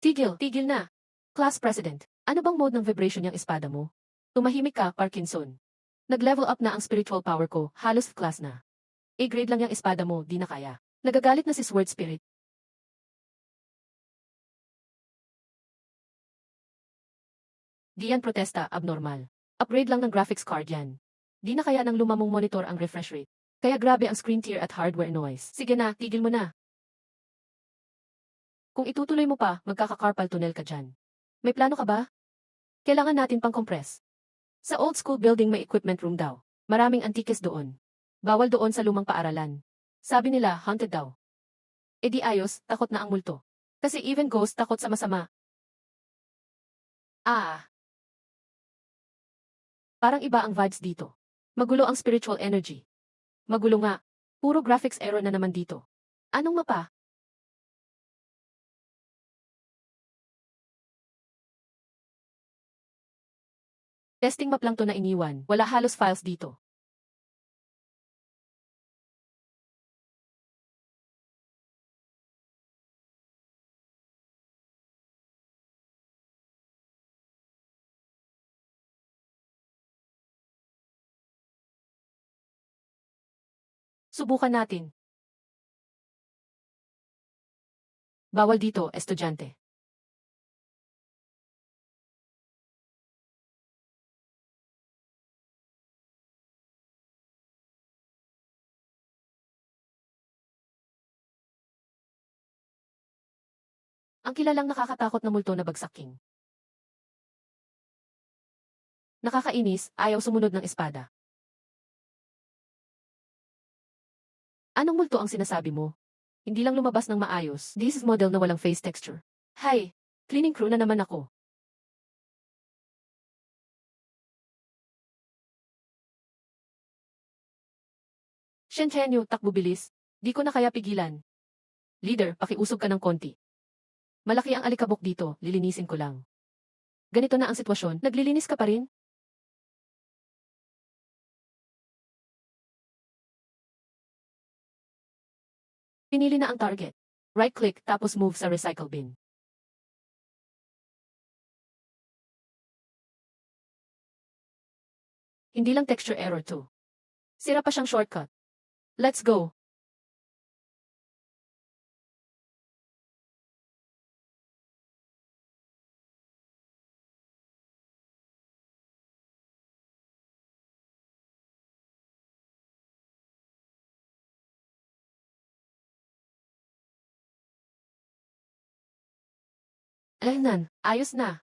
[SPEAKER 1] Tigil, tigil na. Class President, ano bang mode ng vibration yung espada mo? Tumahimik ka, Parkinson. Nag-level up na ang spiritual power ko, halos class na. A-grade lang yung espada mo, di na kaya. Nagagalit na si Sword Spirit. Di yan protesta, abnormal. Upgrade lang ng graphics card yan. Di na kaya ng lumamong monitor ang refresh rate. Kaya grabe ang screen tear at hardware noise. Sige na, tigil mo na. Kung itutuloy mo pa, magkaka-carpal tunnel ka dyan. May plano ka ba? Kailangan natin pang compress. Sa old school building may equipment room daw. Maraming antikes doon. Bawal doon sa lumang paaralan. Sabi nila, haunted daw. E di ayos, takot na ang multo. Kasi even ghost takot sa masama. Ah, parang iba ang vibes dito. Magulo ang spiritual energy. Magulo nga. Puro graphics error na naman dito. Anong mapa? Testing map lang to na iniwan. Wala halos files dito. Subukan natin. Bawal dito, estudyante. Ang kilalang nakakatakot na multo na bagsaking. Nakakainis, ayaw sumunod ng espada. Anong multo ang sinasabi mo? Hindi lang lumabas ng maayos. This is model na walang face texture. Hi, cleaning crew na naman ako. Shenhenyo, takbo bilis. Di ko na kaya pigilan. Leader, pakiusog ka ng konti. Malaki ang alikabok dito, lilinisin ko lang. Ganito na ang sitwasyon, naglilinis ka pa rin? Pinili na ang target. Right-click tapos move sa recycle bin. Hindi lang texture error to. Sira pa siyang shortcut. Let's go. Nan, ayos na.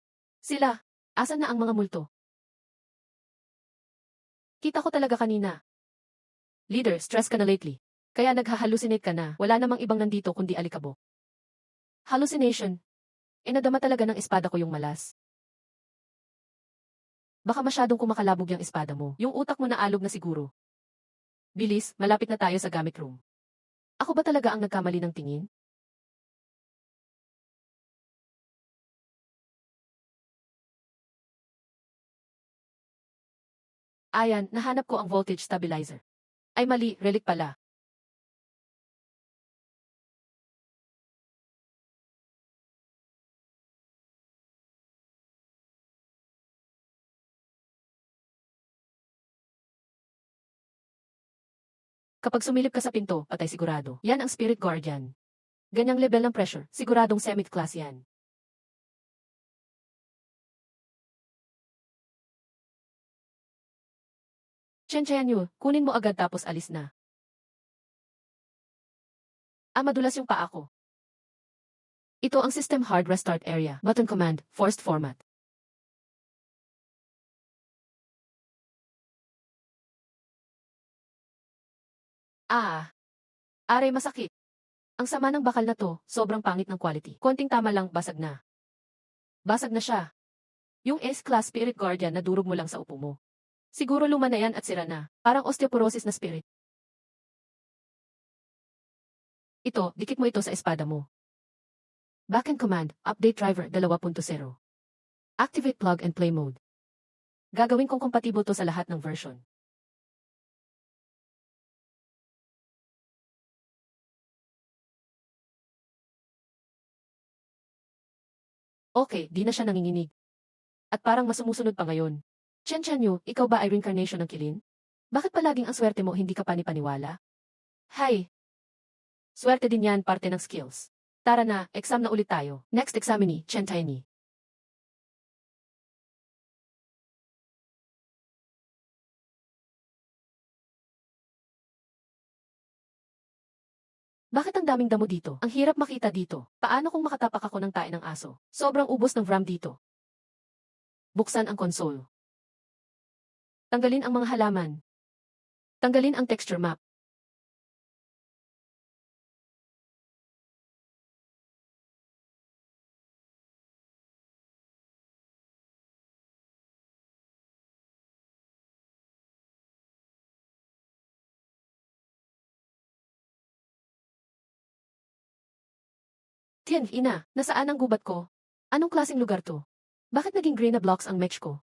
[SPEAKER 1] Sila, asan na ang mga multo? Kita ko talaga kanina. Leader, stress ka na lately. Kaya naghahalusinate ka na, wala namang ibang nandito kundi alikabok. Hallucination. Nadama talaga ng espada ko yung malas. Baka masyadong kumakalabog yung espada mo. Yung utak mo naalog na siguro. Bilis, malapit na tayo sa gamit room. Ako ba talaga ang nagkamali ng tingin? Ayan, nahanap ko ang voltage stabilizer. Ay mali, relic pala. Kapag sumilip ka sa pinto, patay sigurado. Yan ang spirit guardian. Ganyang level ng pressure, siguradong semi-class yan. Chen, kunin mo agad tapos alis na. Madulas yung paa ko. Ito ang system hard restart area. Button command, forced format. Aray masakit. Ang sama ng bakal na to, sobrang pangit ng quality. Konting tama lang, basag na. Basag na siya. Yung S-class spirit guardian na durog mo lang sa upo mo. Siguro luma na yan at sira na. Parang osteoporosis na spirit. Ito, dikit mo ito sa espada mo. Backend command, update driver 2.0. Activate plug and play mode. Gagawin kong compatible to sa lahat ng version. Okay, di na siya nanginginig. At parang mas sumusunod pa ngayon. Chen, ikaw ba ay reincarnation ng kilin? Bakit palaging ang swerte mo hindi ka panipaniwala? Hay! Swerte din yan, parte ng skills. Tara na, exam na ulit tayo. Next examinee, Chen Tiny. Bakit ang daming damo dito? Ang hirap makita dito. Paano kung makatapak ako ng tae ng aso? Sobrang ubos ng RAM dito. Buksan ang console. Tanggalin ang mga halaman. Tanggalin ang texture map. Ina, nasaan ang gubat ko? Anong klaseng lugar to? Bakit naging gray na blocks ang match ko?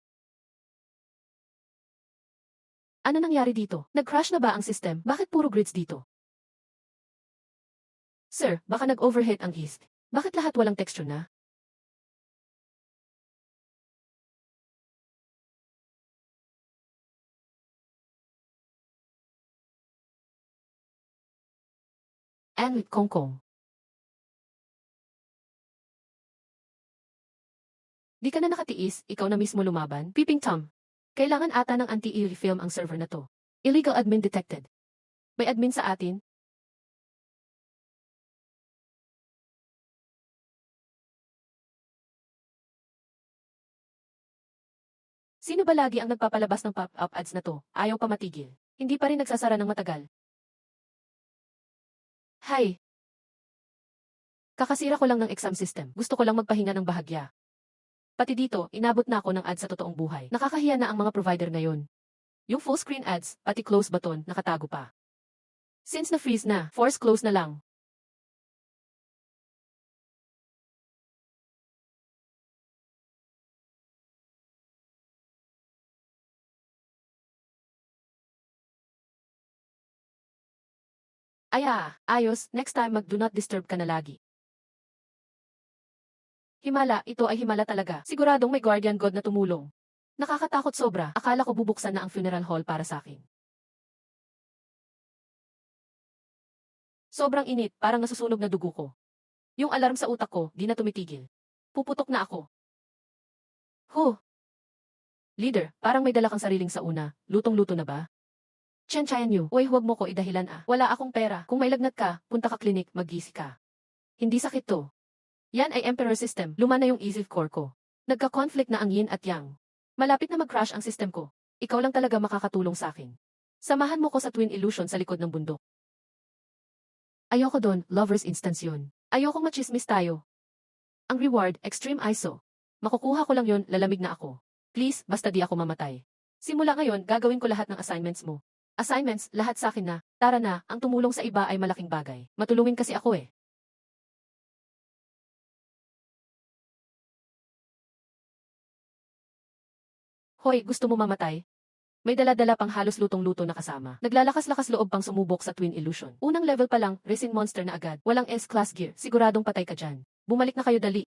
[SPEAKER 1] Ano nangyari dito? Nag-crash na ba ang system? Bakit puro grids dito? Sir, baka nag-overheat ang east. Bakit lahat walang texture na? And with Kongkong. Di ka na nakatiis, ikaw na mismo lumaban? Peeping Tom. Kailangan ata ng anti-film ang server na to. Illegal admin detected. May admin sa atin? Sino ba lagi ang nagpapalabas ng pop-up ads na to? Ayaw pa matigil. Hindi pa rin nagsasara ng matagal. Hay! Kakasira ko lang ng exam system. Gusto ko lang magpahinga ng bahagya. Pati dito, inabot na ako ng ads sa totoong buhay. Nakakahiya na ang mga provider ngayon. Yung full screen ads, pati close button, nakatago pa. Since na-freeze na, force close na lang. Ayos, next time mag-do not disturb ka na lagi. Himala, ito ay himala talaga. Siguradong may guardian god na tumulong. Nakakatakot sobra, akala ko bubuksan na ang funeral hall para sa akin. Sobrang init, parang nasusunog na dugo ko. Yung alarm sa utak ko, di na tumitigil. Puputok na ako. Huh, leader, parang may dala kang sariling sauna. Lutong-luto na ba? Chen Yu, uy, huwag mo ko idahilan ah. Wala akong pera. Kung may lagnat ka, punta ka klinik, mag-gisi ka. Hindi sakit to. Yan ay Emperor System, luma na yung EASIF core ko. Nagka-conflict na ang yin at yang. Malapit na mag-crash ang system ko. Ikaw lang talaga makakatulong sa akin. Samahan mo ko sa Twin Illusion sa likod ng bundok. Ayoko doon, lover's instance yun. Ayokong machismis tayo. Ang reward, extreme ISO. Makukuha ko lang yon, lalamig na ako. Please, basta di ako mamatay. Simula ngayon, gagawin ko lahat ng assignments mo. Assignments, lahat sa akin na. Tara na, ang tumulong sa iba ay malaking bagay. Matulungin kasi ako eh. Hoy, gusto mo mamatay? May dala-dala pang halos lutong-luto na kasama. Naglalakas-lakas loob pang sumubok sa Twin Illusion. Unang level pa lang, resin monster na agad. Walang S-class gear, siguradong patay ka dyan. Bumalik na kayo dali.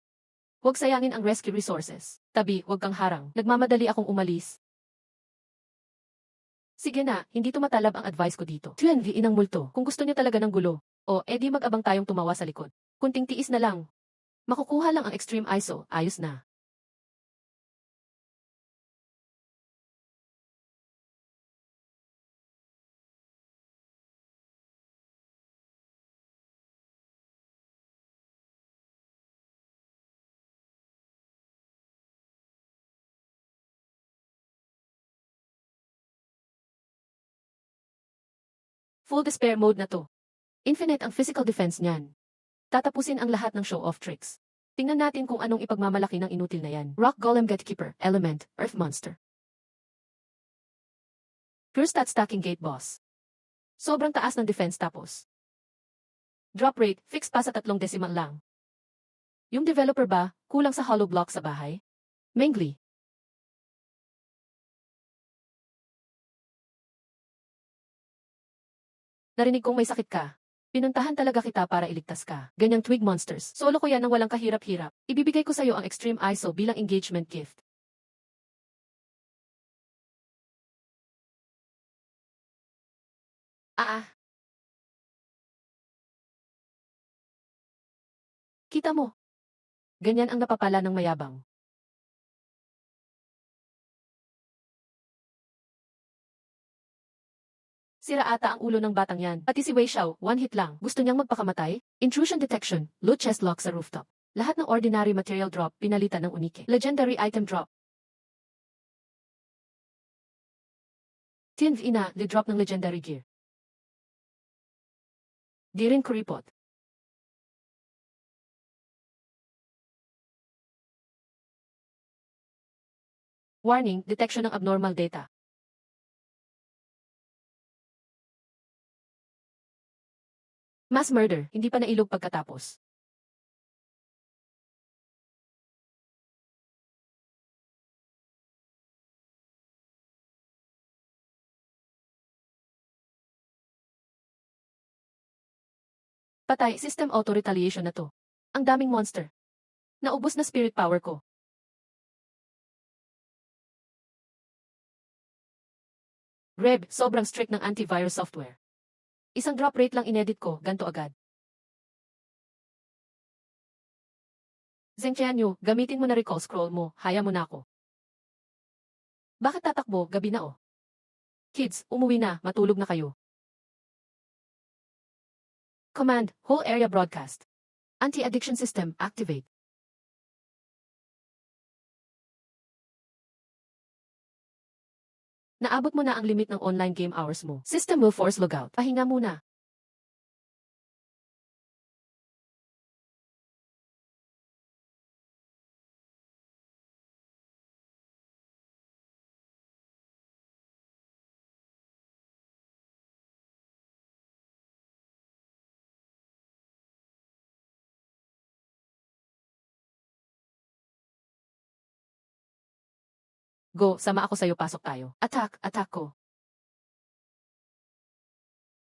[SPEAKER 1] Huwag sayangin ang rescue resources. Tabi, huwag kang harang. Nagmamadali akong umalis. Sige na, hindi tumatalab ang advice ko dito. TNV inang multo. Kung gusto niyo talaga ng gulo, o edi mag-abang tayong tumawa sa likod. Kunting tiis na lang. Makukuha lang ang extreme ISO, ayos na. Full despair mode na to. Infinite ang physical defense niyan. Tatapusin ang lahat ng show-off tricks. Tingnan natin kung anong ipagmamalaki ng inutil na yan. Rock Golem Gatekeeper, Element, Earth Monster. Pure stat stacking gate boss. Sobrang taas ng defense tapos. Drop rate, fixed pa sa 3 decimal lang. Yung developer ba, kulang sa hollow block sa bahay? Mengli. Narinig kong may sakit ka. Pinuntahan talaga kita para iligtas ka. Ganyang twig monsters. Solo ko yan ng walang kahirap-hirap. Ibibigay ko sa'yo ang extreme ISO bilang engagement gift. Ah, kita mo. Ganyan ang napapala ng mayabang. Sira ata ang ulo ng batang yan. Pati si Wei Xiao, one hit lang. Gusto niyang magpakamatay? Intrusion detection, loot chest lock sa rooftop. Lahat ng ordinary material drop, pinalitan ng unike. Legendary item drop. TNV na, drop ng legendary gear. Di rin kuripot. Warning, detection ng abnormal data. Mass murder, hindi pa nailog pagkatapos. Patay, system auto-retaliation na to. Ang daming monster. Naubos na spirit power ko. Reb, sobrang strict ng antivirus software. Isang drop rate lang inedit ko, ganto agad. Zhengqianyu, gamitin mo na recall scroll mo, haya mo na ako. Bakit tatakbo, gabi na oh. Kids, umuwi na, matulog na kayo. Command, whole area broadcast. Anti-addiction system, activate. Naabot mo na ang limit ng online game hours mo. System will force logout. Pahinga muna. Go, sama ako sa'yo, pasok tayo. Attack, attack ko.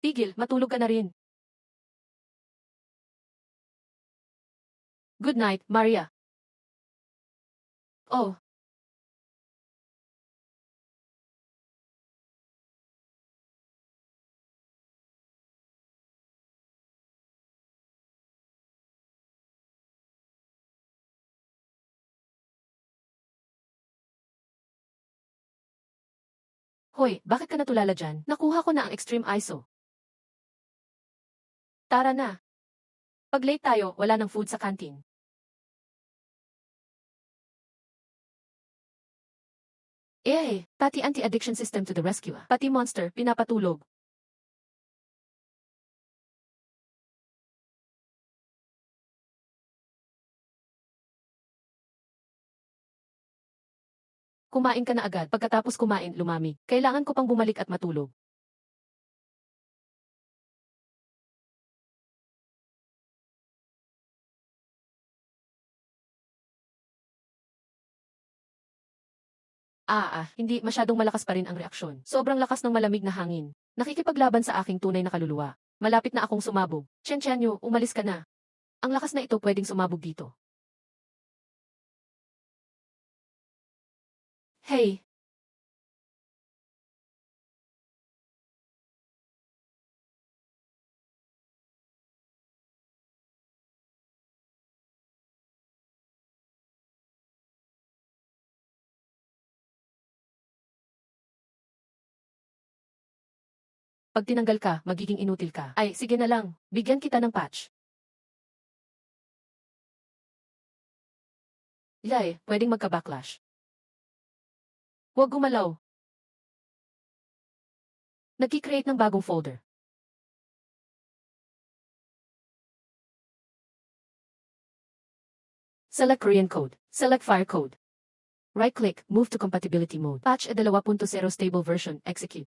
[SPEAKER 1] Tigil, matulog ka na rin. Good night, Maria. Oh, Hoy, bakit ka natulala dyan? Nakuha ko na ang extreme ISO. Tara na. Pag late tayo, wala nang food sa canteen. Pati anti-addiction system to the rescue. Pati monster, pinapatulog. Kumain ka na agad. Pagkatapos kumain, lumamig. Kailangan ko pang bumalik at matulog. Hindi, masyadong malakas pa rin ang reaksyon. Sobrang lakas ng malamig na hangin. Nakikipaglaban sa aking tunay na kaluluwa. Malapit na akong sumabog. Chen, umalis ka na. Ang lakas na ito pwedeng sumabog dito. Hey! Pag tinanggal ka, magiging inutil ka. Ay, sige na lang. Bigyan kita ng patch. Pwedeng magka-backlash. Huwag gumalaw. Nagki-create ng bagong folder. Select Korean code. Select fire code. Right-click, move to compatibility mode. Patch 2.0 stable version, execute.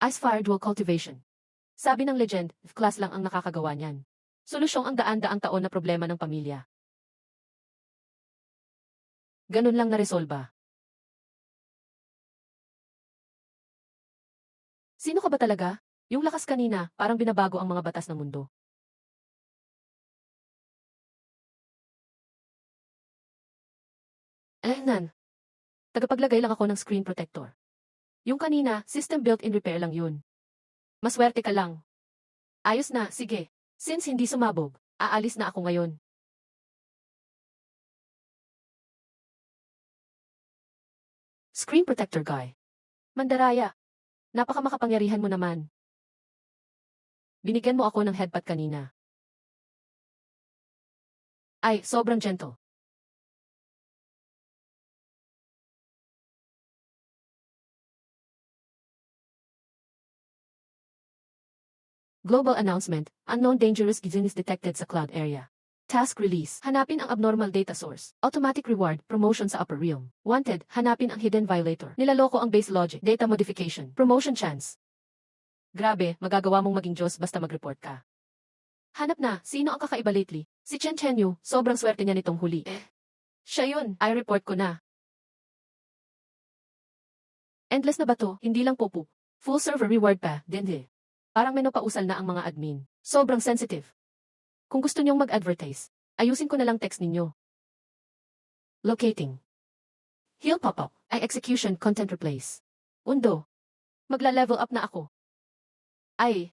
[SPEAKER 1] Icefire Dual Cultivation. Sabi ng legend, class lang ang nakakagawa niyan. Solusyong ang daan-daang taon na problema ng pamilya. Ganun lang naresolba. Sino ka ba talaga? Yung lakas kanina, parang binabago ang mga batas ng mundo. Tagapaglagay lang ako ng screen protector. Yung kanina, system built-in repair lang yun. Maswerte ka lang. Ayos na, sige. Since hindi sumabog, aalis na ako ngayon. Screen protector guy. Mandaraya. Napakamakapangyarihan mo naman. Binigyan mo ako ng headbutt kanina. Ay, sobrang gentle. Global announcement, unknown dangerous disease detected sa cloud area. Task release, hanapin ang abnormal data source. Automatic reward, promotion sa upper realm. Wanted, hanapin ang hidden violator. Nilaloko ang base logic, data modification, promotion chance. Grabe, magagawa mong maging Diyos basta mag-report ka. Hanap na, sino ang kakaiba lately? Si Chen Yu, sobrang swerte niya nitong huli. Siya yun, I-report ko na. Endless na ba to? Hindi lang popo. Full server reward pa, din. Parang menopausal na ang mga admin. Sobrang sensitive. Kung gusto niyong mag-advertise, ayusin ko na lang text ninyo. Locating. Heal pop-up. Ay execution content replace. Undo. Magla-level up na ako. Ay.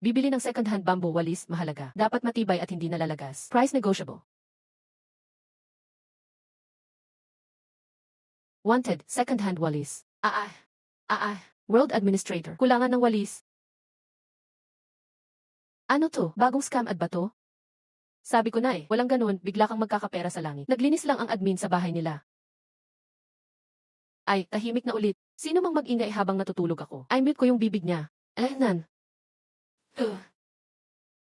[SPEAKER 1] Bibili ng second-hand bamboo walis, mahalaga. Dapat matibay at hindi nalalagas. Price negotiable. Wanted, second-hand walis. World Administrator. Kulangan ng walis. Ano to? Bagong scam ad ba to? Sabi ko na walang ganun, bigla kang magkakapera sa langit. Naglinis lang ang admin sa bahay nila. Ay, tahimik na ulit. Sino mang mag-ingay habang natutulog ako? I mute ko yung bibig niya.